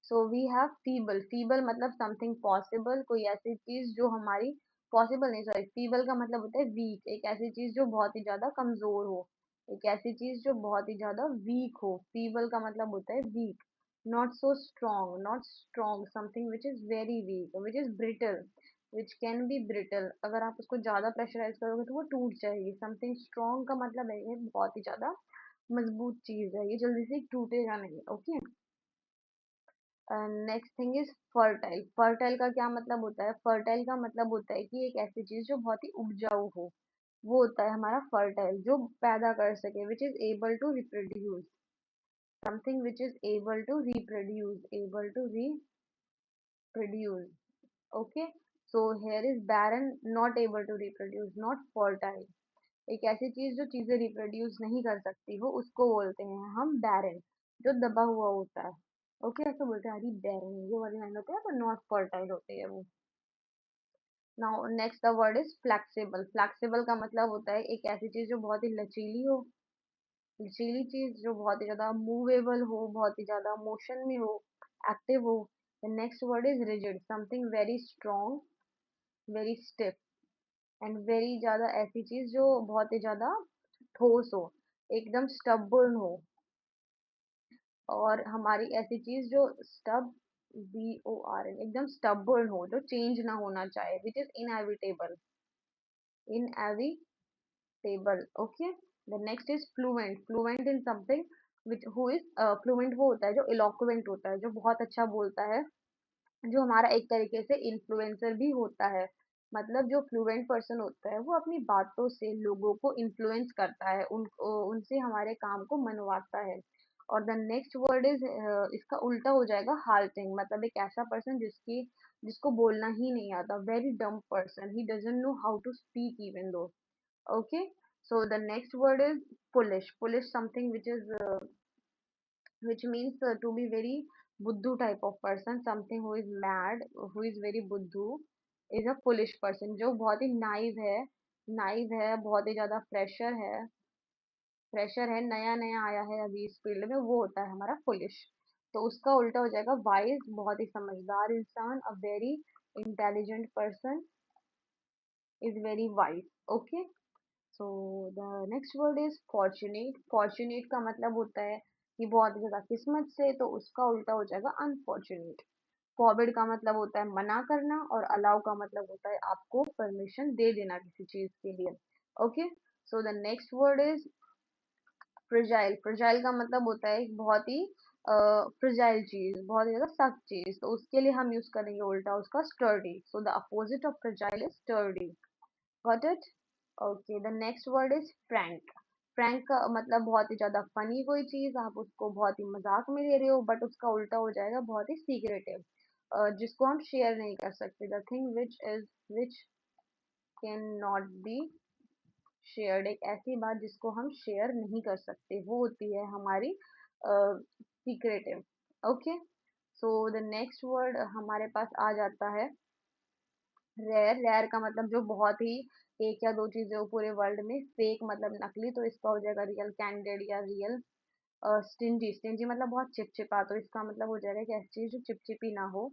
So we have feeble. Feeble मतलब समथिंग पॉसिबल, कोई ऐसी चीज जो हमारी पॉसिबल नहीं, सॉरी, फीबल का मतलब होता है वीक, एक ऐसी चीज जो बहुत ही ज्यादा कमजोर हो, एक ऐसी चीज जो बहुत ही ज्यादा वीक हो। फीबल का मतलब होता है weak. Not so strong, not strong, something which is very weak, which is brittle, which can be brittle, अगर आप उसको ज्यादा प्रेशराइज करोगे तो वो टूट जाएगी। समथिंग स्ट्रॉन्ग का मतलब है ये बहुत ही ज्यादा मजबूत चीज है, ये जल्दी से टूटेगा नहीं। Okay, next thing is fertile. Fertile का क्या मतलब होता है? फर्टाइल का मतलब होता है कि एक ऐसी चीज जो बहुत ही उपजाऊ हो, वो होता है हमारा फर्टाइल, जो पैदा कर सके, which is able to reproduce, something which is able to reproduce, able to reproduce. Okay, so here is barren, not able to reproduce, not fertile. एक ऐसी चीज जो चीजें रिप्रोड्यूस नहीं कर सकती हो उसको बोलते हैं हम बैरन, जो दबा हुआ होता है। ओके, ऐसे बोलते हैं, अरे बैरन ये वाले लाइन होते हैं, तो नॉट फर्टाइल होते हैं वो। Now next the word is flexible. Flexible का मतलब होता है एक ऐसी चीज जो बहुत ही लचीली हो, लचीली चीज जो बहुत ही ज्यादा मूवेबल हो, बहुत ही ज्यादा मोशन में हो, एक्टिव हो। The next word is rigid. Something very strong, very stiff, and very ज्यादा ऐसी चीज जो बहुत ही ज्यादा ठोस हो, एकदम स्टबर्न हो। और हमारी ऐसी चीज जो स्टब, BORN, एकदम स्टबर्न हो, जो चेंज ना होना चाहे, which is inevitable. Inevitable, stable. Okay, the next is fluent. Fluent in something which who is fluent वो होता है जो eloquent होता है, जो बहुत अच्छा बोलता है, जो हमारा एक तरीके से इन्फ्लुएंसर भी होता है। मतलब जो फ्लुएंट पर्सन होता है वो अपनी बातों से लोगों को इन्फ्लुएंस करता है, उनसे हमारे काम को मनवाता है। और द नेक्स्ट वर्ड इज, इसका उल्टा हो जाएगा हाल्टिंग, मतलब एक ऐसा पर्सन जिसको बोलना ही नहीं आता, very dumb person, he doesn't know how to speak even though. Okay, so the next word is foolish. Foolish something which means to be very buddhu type of person, something who is mad, who is very buddhu, is a foolish person, जो बहुत ही naive है, बहुत ही ज्यादा fresher है, नया नया आया है अभी इस फील्ड में, वो होता है हमारा foolish। तो उसका उल्टा हो जाएगा वाइज, बहुत ही समझदार इंसान, a very intelligent person is very wise. Okay, so the next word is fortunate. Fortunate का मतलब होता है कि बहुत ज्यादा किस्मत से, तो उसका उल्टा हो जाएगा अनफॉर्चुनेट। फॉरबिड का मतलब होता है मना करना, और अलाउ का मतलब होता है आपको परमिशन दे देना किसी चीज के लिए। Okay, so the next word is fragile. Fragile का मतलब होता है एक बहुत ही फ्रजाइल चीज, बहुत ही ज्यादा सख्त चीज, तो उसके लिए हम यूज करेंगे उल्टा उसका sturdy. So the opposite of fragile is sturdy. Got it? Okay, the next word is Frank. Frank का मतलब बहुत ही ज्यादा फनी कोई चीज, आप उसको बहुत ही मजाक में ले रहे हो, बट उसका उल्टा हो जाएगा बहुत ही सीक्रेटिव, जिसको हम शेयर नहीं कर सकते। The thing which can not be shared, एक ऐसी बात जिसको हम शेयर नहीं कर सकते, वो होती है हमारी secretive. Okay, so the next word हमारे पास आ जाता है रेयर। रेयर का मतलब जो बहुत ही एक या दो चीजें हो पूरे वर्ल्ड में। फेक मतलब नकली, तो इसका हो जाएगा रियल कैंडिड या रियल। स्टिंजी, स्टिंजी मतलब बहुत चिपचिपा, तो इसका मतलब हो जाएगा कि ऐसी चीज जो चिपचिपी ना हो।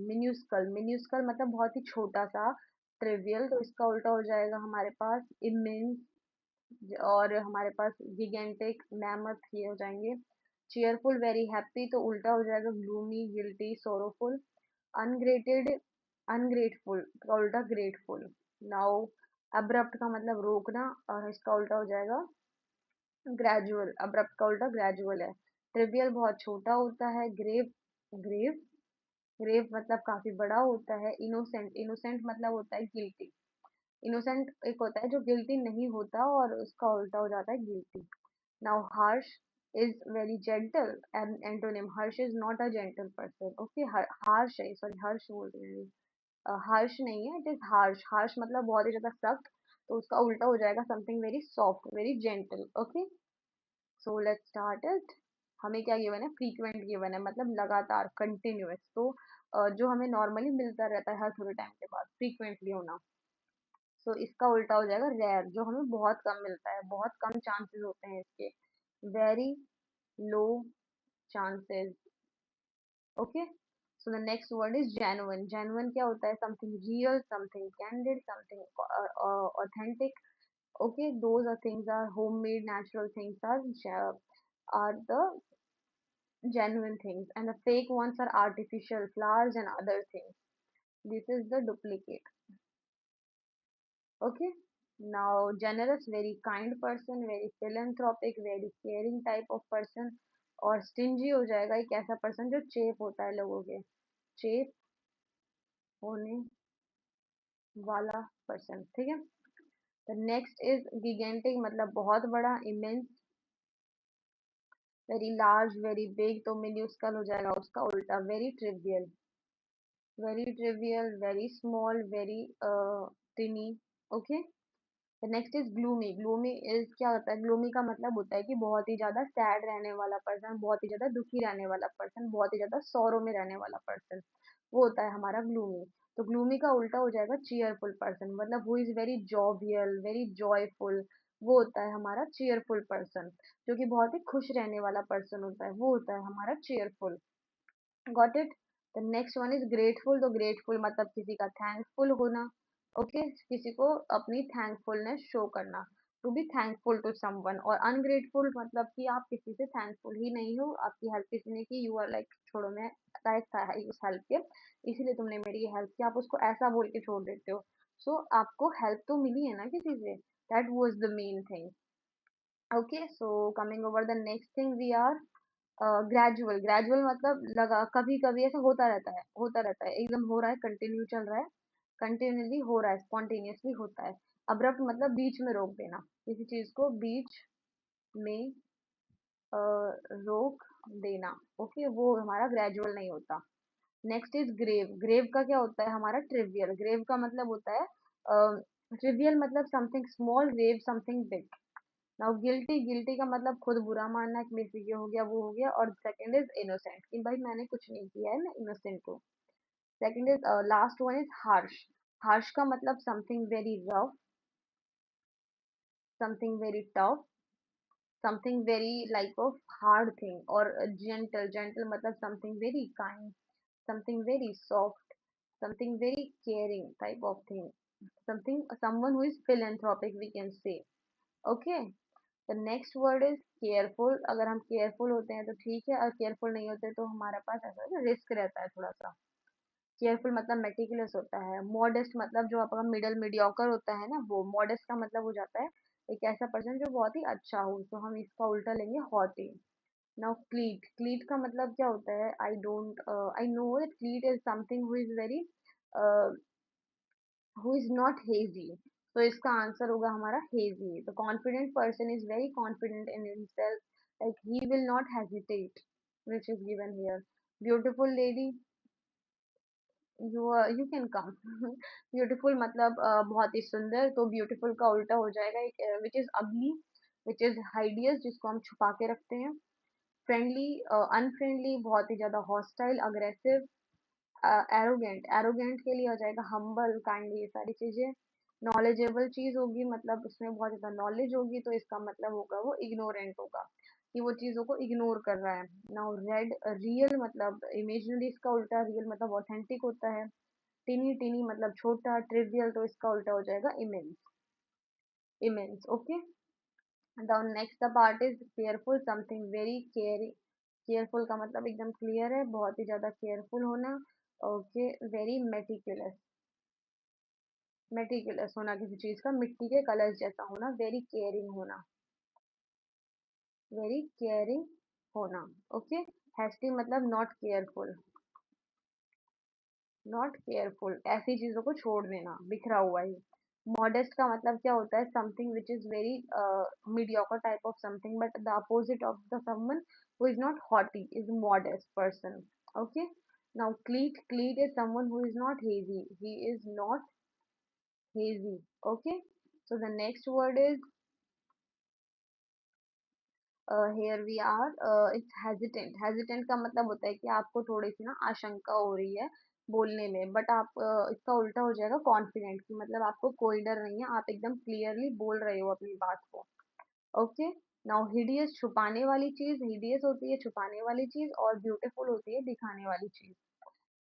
मिन्यूस्कल, मिन्यूस्कल मतलब बहुत ही छोटा सा, ट्रिवियल, तो इसका उल्टा हो जाएगा हमारे पास इमेंस, और हमारे पास गिगेंटिक, मैमथ, ये हो जाएंगे। चीयरफुल, वेरी हैप्पी, तो उल्टा हो जाएगा ग्लूमी, गिल्टी, सोरोफुल। अनग्रेटेड, अनग्रेटफुल का उल्टा ग्रेटफुल। नाउ अब्रप्ट का मतलब रोकना, और इसका उल्टा हो जाएगा ग्रेजुअल। अब्रप्ट का उल्टा ग्रेजुअल है। ट्रिवियल बहुत छोटा होता है। ग्रेव, ग्रेव, ग्रेव मतलब काफी बड़ा होता है। इनोसेंट, इनोसेंट मतलब होता है गिल्टी। इनोसेंट एक होता है जो गिल्टी नहीं होता, और उसका उल्टा हो जाता है guilty. Now harsh is very gentle, and antonym, Harsh is not a gentle person. Okay, harsh है, सॉरी हर्ष बोल रही हूँ, हार्श नहीं है, इट इज हार्श। हार्श मतलब बहुत ही ज्यादा सख्त, तो उसका उल्टा हो जाएगा something very soft, very gentle. Okay, so let's start it. हमें क्या गिवन है? फ्रीक्वेंट गिवन है, मतलब लगातार, कंटिन्यूअस। तो जो हमें नॉर्मली मिलता रहता है हर थोड़े टाइम के बाद, फ्रीक्वेंटली होना। सो इसका उल्टा हो जाएगा रेयर, जो हमें बहुत कम मिलता है, बहुत कम चांसेस होते हैं इसके। Very low chances. Okay, so the next word is genuine. Genuine क्या होता है? Something real, something candid, something authentic. Okay, those are things are homemade, natural things are the genuine things, and the fake ones are artificial flowers and other things. This is the duplicate. Okay, now generous, very kind person, very philanthropic, very caring type of person। और stingy हो जाएगा एक ऐसा person जो चेप होता है लोगों के, चेप होने वाला पर्सन। ठीक है, द नेक्स्ट इज गिगेंटिक, मतलब बहुत बड़ा, immense, very large, very big, तो मिन्यूस्कल हो जाएगा उसका उल्टा, very trivial, very trivial, very small, very टिनी। Okay, the next is gloomy. Gloomy is क्या होता है? ग्लूमी का मतलब होता है कि बहुत ही ज्यादा सैड रहने वाला पर्सन, बहुत ही ज्यादा दुखी रहने वाला पर्सन, बहुत ही ज्यादा सौरों में रहने वाला पर्सन, वो होता है हमारा ग्लूमी। तो ग्लूमी का उल्टा हो जाएगा चीयरफुल पर्सन, मतलब who is very jovial, very joyful, वो होता है हमारा चीयरफुल पर्सन। जो कि बहुत ही खुश रहने वाला पर्सन होता है, वो होता है हमारा cheerful. Got it? The next one is grateful. तो ग्रेटफुल मतलब किसी का थैंकफुल होना। ओके, किसी को अपनी थैंकफुलनेस शो करना, to be thankful to someone. और अनग्रेटफुल मतलब कि आप किसी से थैंकफुल ही नहीं हो, आपकी हेल्प किसी ने की, यू आर लाइक छोड़ो, मैं लायक था उस हेल्प के, इसीलिए तुमने मेरी हेल्प की, आप उसको ऐसा बोल के छोड़ देते हो। सो आपको हेल्प तो मिली है ना किसी से, that was the main thing. Okay, so coming over the next thing we are gradual. Gradual मतलब लगा कभी कभी ऐसा होता रहता है, होता रहता है, एकदम हो रहा है, कंटिन्यू चल रहा है, कंटिन्यूअसली हो रहा है, स्पॉन्टेनियसली होता है। अब्रप्ट मतलब बीच में रोक देना, किसी चीज को बीच में रोक देना। ओके, वो हमारा ग्रेजुअल नहीं होता। Next is grave. ग्रेव का क्या होता है हमारा? ट्रिवियल। ग्रेव का मतलब होता है ट्रिवियल मतलब something small, grave something big. Now guilty. Guilty का मतलब खुद बुरा मानना कि मेरे से ये हो गया, वो हो गया। और सेकंड इज इनोसेंट, कि भाई मैंने कुछ नहीं किया है, मैं इनोसेंट हूँ। Second is last one is harsh. Harsh का मतलब something very rough, something very tough, something very like of hard thing. और जेंटल। जेंटल मतलब something very kind, something very soft, something very caring type of thing, something, someone who is philanthropic we can say. Okay, the next word is careful। अगर हम careful होते हैं तो ठीक है, और केयरफुल नहीं होते तो हमारे पास ऐसा रिस्क रहता है थोड़ा सा। केयरफुल मतलब मेटिकुलस होता है। मॉडेस्ट मतलब जो आपका मिडल मीडियोकर होता है ना, वो मॉडेस्ट का मतलब हो जाता है एक ऐसा पर्सन जो बहुत ही अच्छा हो, तो हम इसका उल्टा लेंगे हॉटी। Now cleat. क्लीट का मतलब क्या होता है? I don't, I know that क्लीट is something who is very, who is not hazy. तो इसका आंसर होगा हमारा hazy. The confident person is very confident in himself, like he will not hesitate, which is given here. Beautiful lady, you can come। Beautiful मतलब बहुत ही सुंदर, तो beautiful का उल्टा हो जाएगा विच इज अगली, विच इज हाइडियस, जिसको हम छुपा के रखते हैं। फ्रेंडली, अनफ्रेंडली, बहुत ही ज्यादा हॉस्टाइल, अग्रेसिव। एरोगेंट। एरोगेंट के लिए हो जाएगा हम्बल, काइंड, ये सारी चीजें। नॉलेजेबल चीज होगी मतलब उसमें बहुत ज्यादा नॉलेज होगी, तो इसका मतलब होगा वो इग्नोरेंट होगा, कि वो चीजों को इग्नोर कर रहा है। Now red. रियल मतलब इमेजिनरी, इसका उल्टा रियल मतलब ऑथेंटिक होता है। टिनी। टिनी मतलब छोटा। ट्रिवियल, तो इसका उल्टा हो जाएगा immense. Immense. Okay, the next the part is careful, something very caring. Careful का मतलब एकदम क्लियर है, बहुत ही ज्यादा केयरफुल होना। Okay, very meticulous. मेटिकुलस होना किसी चीज का, मिट्टी के कलर्स जैसा होना। वेरी केयरिंग होना, वेरी केयरिंग होना। ओके, हैस्टी मतलब नॉट केयरफुल। नॉट केयरफुल, ऐसी चीजों को छोड़ देना, बिखरा हुआ ही। मॉडेस्ट का मतलब क्या होता है? Something which is very mediocre type of something, but the opposite of the someone who is not haughty is modest person. Okay, now cleat. Cleat is someone who is not hazy, he is not hazy. Okay, so the next word is, here we are, it's hesitant। hesitant का मतलब होता है कि आपको थोड़ी सी ना आशंका हो रही है बोलने में, बट आप इसका उल्टा हो जाएगा कॉन्फिडेंट, की मतलब आपको कोई डर नहीं है, आप एकदम क्लियरली बोल रहे हो अपनी बात को। Okay, now hideous. छुपाने वाली चीज। हिडियस होती है छुपाने वाली चीज, और ब्यूटीफुल होती है दिखाने वाली चीज।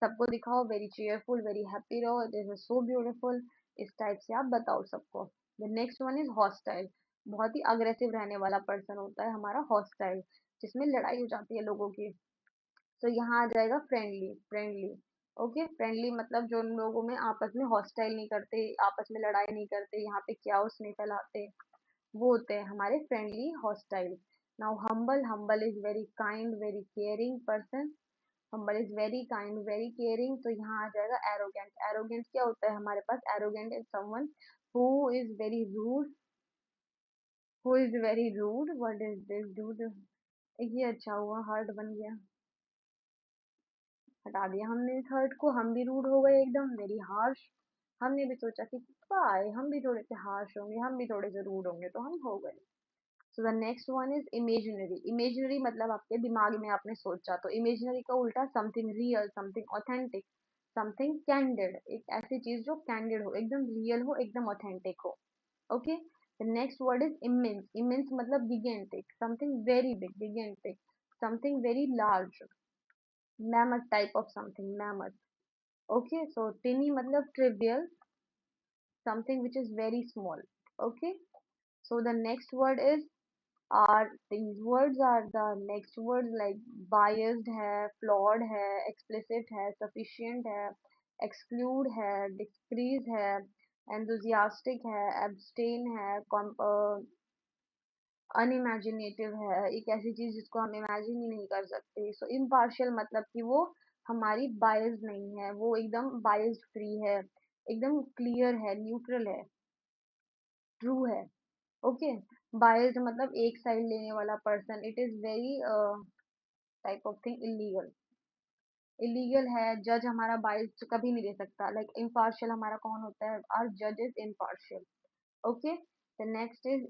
सबको दिखाओ, वेरी चेयरफुल, वेरी हैप्पी रहो, दिस इज सो ब्यूटीफुल, इस टाइप से आप बताओ सबको। The next one is hostile. बहुत ही अग्रेसिव रहने वाला पर्सन होता है हमारा हॉस्टाइल, जिसमें लड़ाई हो जाती है लोगों की। तो यहाँ आ जाएगा फ्रेंडली। फ्रेंडली। ओके, फ्रेंडली मतलब जो उन लोगों में आपस में हॉस्टाइल नहीं करते, आपस में लड़ाई नहीं करते, यहाँ पे क्या नहीं फैलाते, वो होते हैं हमारे friendly hostile. Now humble. Humble is very kind, very caring person. Humble is very kind, very caring. तो यहाँ आ जाएगा एरोगेंट। एरोगेंट क्या होता है हमारे पास? Arrogant is someone who is very rude, who is very rude. What is this dude? ये अच्छा हुआ हार्ट बन गया, हटा दिया हमने इस हर्ट को, हम भी रूड हो गए एकदम, वेरी हार्श। हमने भी सोचा कि बाय, हम भी थोड़े से हार्श होंगे, हम भी थोड़े से रूड होंगे, तो हम हो गए। So the next one is imaginary. Imaginary मतलब आपके दिमाग में आपने सोचा, तो इमेजिनरी का उल्टा something real, something authentic, something candid. एक ऐसी चीज जो कैंडिड हो, एकदम रियल हो, एकदम ऑथेंटिक हो। Okay, the next word is immense. Immense मतलब gigantic, something very big, gigantic, something very large, mammoth type of something, mammoth। Okay, so tiny मतलब trivial, something which is very small। Okay, so the next word is, are these words are the next words like biased है, flawed है, explicit है, sufficient है, exclude है, decrease है, enthusiastic है, abstain है, unimaginative है, एक ऐसी चीज जिसको हम इमेजिन ही नहीं कर सकते। सो इम्पार्शियल मतलब कि वो हमारी बायस नहीं है, वो एकदम बायस फ्री है, एकदम क्लियर है, न्यूट्रल है, ट्रू है। ओके। बायस्ड मतलब एक साइड लेने वाला person, it is very type of thing illegal. Illegal है, जज हमारा बायस्ड कभी नहीं दे सकता। लाइक इम्पार्शियल हमारा कौन होता है, आवर जज is impartial. Okay. The next is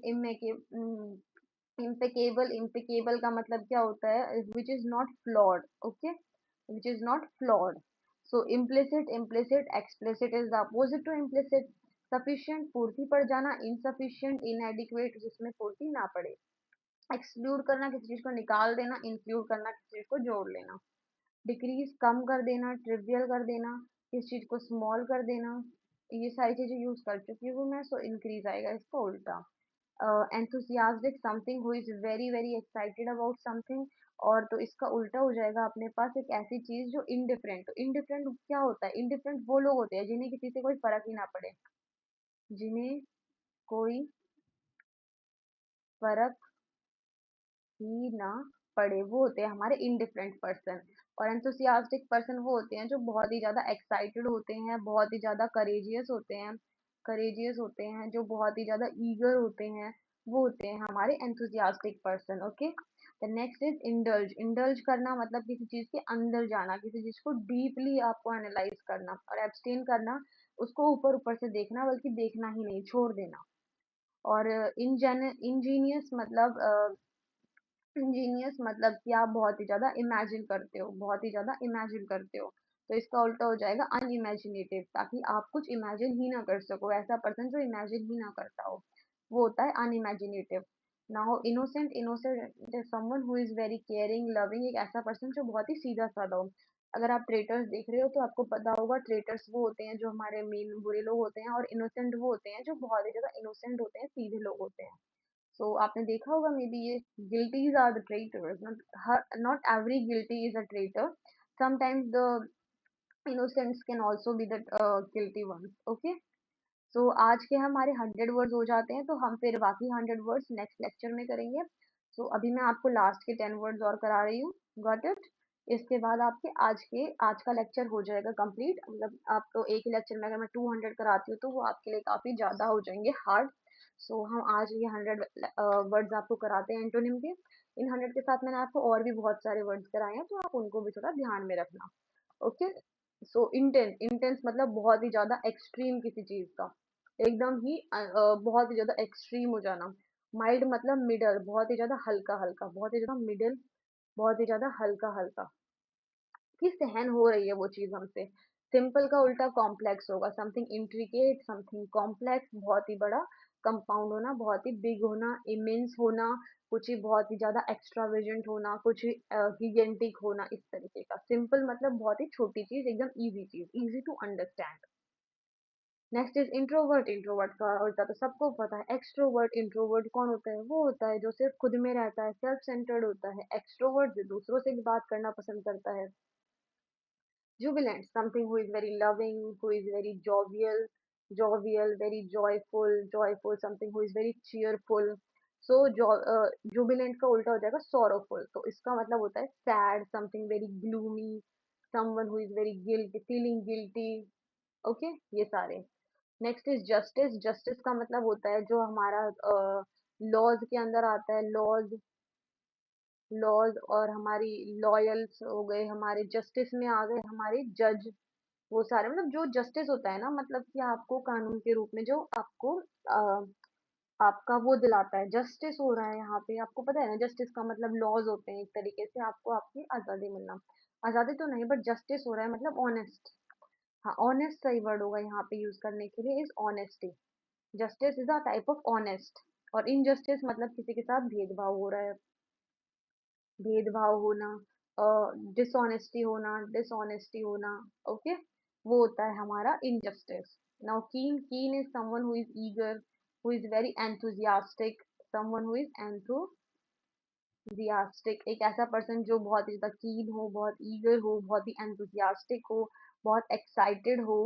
impeccable. Impeccable का मतलब क्या होता है, which is not flawed. Okay, which is not flawed. So implicit, implicit explicit is the opposite to implicit. Sufficient पूर्ति पड़ जाना, इनसफिशिएंट इनएडिक्वेट जिसमें पूर्ति ना पड़े। एक्सक्लूड करना, किसी चीज को निकाल देना, इंक्लूड करना, किसी चीज को जोड़ लेना। डिक्रीज कम कर देना, ट्रिवियल कर देना, किसी चीज को स्मॉल कर देना। ये सारी चीजें यूज कर चुकी हूँ मैं, सो इंक्रीज आएगा इसका उल्टा। enthusiastic something who is very very excited about something। और तो इसका उल्टा हो जाएगा अपने पास एक ऐसी चीज जो indifferent। इंडिफरेंट क्या होता है, इंडिफरेंट वो लोग होते हैं जिन्हें किसी से कोई फर्क ही ना पड़े, जिन्हें कोई फर्क ही ना पड़े, वो होते हैं हमारे इंडिफरेंट पर्सन। और एंथुसियास्टिक पर्सन वो होते हैं जो बहुत ही ज्यादा एक्साइटेड होते हैं, बहुत ही ज्यादा करेजियस होते हैं, करेजियस होते हैं, जो बहुत ही ज्यादा ईगर होते हैं, वो होते हैं हमारे enthusiastic person. Okay. The next is indulge. Indulge करना मतलब किसी चीज के अंदर जाना, किसी चीज को डीपली आपको एनालाइज करना। और एब्सटेन करना, उसको ऊपर ऊपर से देखना, बल्कि देखना ही नहीं, छोड़ देना। और इंजीनियस मतलब इंजीनियस मतलब कि आप बहुत ही ज्यादा इमेजिन करते हो, बहुत ही ज्यादा इमेजिन करते हो। तो इसका उल्टा हो जाएगा अनइमेजिनेटिव, ताकि आप कुछ इमेजिन ही ना कर सको। ऐसा पर्सन जो इमेजिन ही ना करता हो, वो होता है unimaginative. Now innocent. Innocent is someone who is very caring loving, एक ऐसा पर्सन जो बहुत ही सीधा साधा हो। अगर आप ट्रेटर्स देख रहे हो तो आपको पता होगा, ट्रेटर्स वो होते हैं जो हमारे मेन बुरे लोग होते हैं, और इनोसेंट वो होते हैं जो बहुत ही ज्यादा इनोसेंट होते हैं, सीधे लोग होते हैं। सो आपने देखा होगा मे बी, ये guilties are the traitors, not every guilty is a traitor. Sometimes the innocents can also be the guilty ones. Okay. So आज के हमारे 100 वर्ड्स हो जाते हैं, तो हम फिर बाकी 100 वर्ड्स नेक्स्ट लेक्चर में करेंगे। सो अभी मैं आपको लास्ट के 10 वर्ड्स और करा रही हूँ। Got it. इसके बाद आपके आज का लेक्चर हो जाएगा कंप्लीट। मतलब आप तो एक ही लेक्चर में अगर मैं 200 कराती हूँ तो वो आपके लिए काफी ज्यादा हो जाएंगे हार्ड। सो हम आज ये 100 वर्ड्स आपको कराते हैं एंटोनिम के। इन 100 के साथ मैंने आपको और भी बहुत सारे वर्ड्स कराए हैं, तो आप उनको भी थोड़ा ध्यान में रखना। ओके। So intense. इंटेंस मतलब बहुत ही ज्यादा एक्सट्रीम किसी चीज का, एकदम ही बहुत ही ज्यादा एक्सट्रीम हो जाना। माइल्ड मतलब मिडल, बहुत ही ज्यादा हल्का हल्का, बहुत ही ज्यादा मिडल, बहुत ही ज्यादा हल्का हल्का, कि सहन हो रही है वो चीज हमसे। सिंपल का उल्टा कॉम्प्लेक्स होगा, समथिंग इंट्रिकेट, समथिंग कॉम्प्लेक्स, बहुत ही बड़ा, कंपाउंड होना, बहुत ही बिग होना, इमेंस होना, कुछ ही बहुत ही ज्यादा एक्स्ट्रावेजेंट होना, कुछ ही गिगेंटिक होना, इस तरीके का। सिंपल मतलब बहुत ही छोटी चीज, एकदम इजी चीज, easy to understand. Next is introvert. Introvert का उल्टा तो सबको पता है, एक्सट्रोवर्ट। इंट्रोवर्ट कौन होता है, वो होता है जो सिर्फ खुद में रहता है, सेल्फ सेंटर्ड होता है। एक्सट्रोवर्ट जो दूसरों से भी बात करना पसंद करता है। Jubilant, something who is very loving, who is very jovial, very joyful, something who is very cheerful. So jubilant का उल्टा हो जाएगा sorrowful, तो इसका मतलब होता है sad, something very gloomy, someone who is very guilty, feeling guilty. Okay, ये सारे। Next is justice. जस्टिस का मतलब होता है जो हमारा लॉज के अंदर आता है, लॉज, लॉज और हमारी लॉयल्स हो गए, हमारे जस्टिस में आ गए हमारे जज। वो सारे मतलब जो जस्टिस होता है ना, मतलब कि आपको कानून के रूप में जो आपको आपका वो दिलाता है, जस्टिस हो रहा है यहाँ पे, आपको पता है ना, जस्टिस का मतलब लॉज होते हैं एक तरीके से, आपको आपकी आजादी मिलना। आजादी तो नहीं, बट जस्टिस हो रहा है मतलब ऑनेस्ट। हाँ, ऑनेस्ट सही वर्ड होगा यहाँ पे यूज करने के लिए, is honesty. Justice is a type of honest. और इनजस्टिस मतलब किसी के साथ भेदभाव हो रहा है, भेदभाव होना, डिसऑनेस्टी होना, डिसऑनेस्टी होना। ओके। वो होता है हमारा इनजस्टिस। नाउ कीन। कीन is someone who is eager, who is very enthusiastic, someone who is enthusiastic, एक ऐसा पर्सन जो बहुत ही ज्यादा कीन हो, बहुत ईगर हो, बहुत ही एंथुजियास्टिक हो, बहुत एक्साइटेड हो।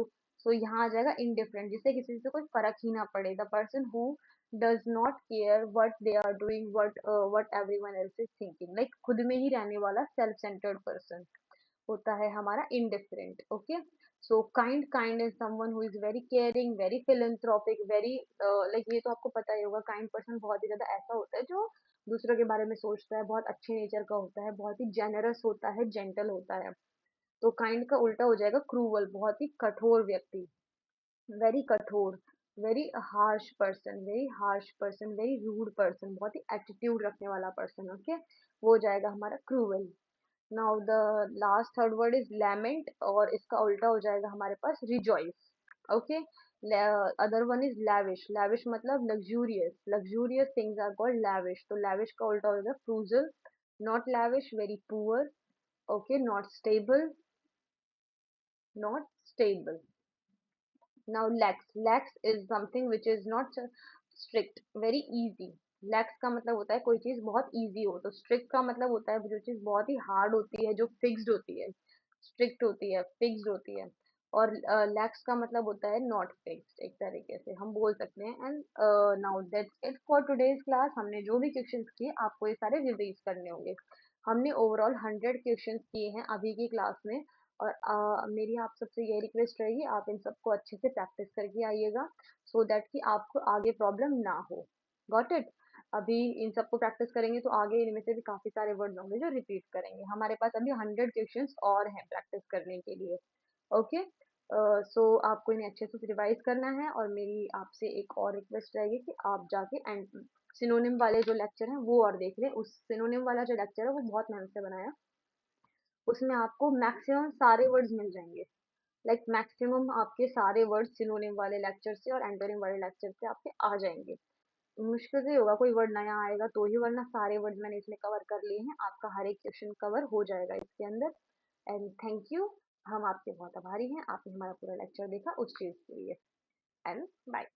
सो यहाँ आ जाएगा indifferent, जिससे किसी से कोई फर्क ही ना पड़े, the person who does not care what they are doing, what everyone else is thinking, like खुद में ही रहने वाला self centered person होता है हमारा indifferent. Okay, so kind is someone who is very caring, very philanthropic, very like ये तो आपको पता ही होगा, kind person बहुत ही ज्यादा ऐसा होता है जो दूसरों के बारे में सोचता है, बहुत अच्छे नेचर का होता है, बहुत ही जेनरस होता है, जेंटल होता है. तो काइंड का उल्टा हो जाएगा क्रूवल, बहुत ही कठोर व्यक्ति, वेरी कठोर, very harsh person, very harsh person, very rude person, बहुत ही एटीट्यूड रखने वाला पर्सन. ओके, वो हो जाएगा हमारा cruel. Now the last third word is lament, और इसका उल्टा हो जाएगा हमारे पास rejoice. Okay, other one is lavish. Lavish मतलब luxurious, luxurious things are called lavish. तो लैविश का उल्टा हो जाएगा frugal. Not lavish, very poor. Okay, not stable, not stable. Now lax is something which is not strict, very easy. lax का मतलब होता है कोई चीज बहुत easy हो, तो strict का मतलब होता है जो चीज बहुत ही hard होती है, जो fixed होती है. strict होती है, fixed होती है. और lax का मतलब होता है not fixed, एक तरीके से हम बोल सकते हैं. And now that's it for today's class. हमने जो भी क्वेश्चंस किए आपको ये सारे रिवाइज करने होंगे. हमने ओवरऑल 100 क्वेश्चंस किए हैं अभी की क्लास में. और मेरी आप सबसे ये रिक्वेस्ट रहेगी, आप इन सबको अच्छे से प्रैक्टिस करके आइएगा, सो दैट कि आपको आगे प्रॉब्लम ना हो. Got it. अभी इन सबको प्रैक्टिस करेंगे तो आगे इनमें से भी काफी सारे वर्ड होंगे जो रिपीट करेंगे. हमारे पास अभी 100 क्वेश्चंस और हैं प्रैक्टिस करने के लिए. ओके, सो आपको इन्हें अच्छे से रिवाइज करना है. और मेरी आपसे एक और रिक्वेस्ट रहेगी कि आप जाके एंड सिनोनिम वाले जो लेक्चर हैं वो और देख लें. उस सिनोनिम वाला जो लेक्चर है वो बहुत मेहनत से बनाया, उसमें आपको मैक्सिमम सारे वर्ड्स मिल जाएंगे. लाइक मैक्सिमम आपके सारे वर्ड्स सिनोनिम वाले लेक्चर से और एंटोनिम वाले लेक्चर से आपके आ जाएंगे. मुश्किल से ही होगा कोई वर्ड नया आएगा तो ही, वरना सारे वर्ड मैंने इसमें कवर कर लिए हैं. आपका हर एक क्वेश्चन कवर हो जाएगा इसके अंदर. And thank you. हम आपके बहुत आभारी हैं, आपने हमारा पूरा लेक्चर देखा उस चीज के लिए. And bye.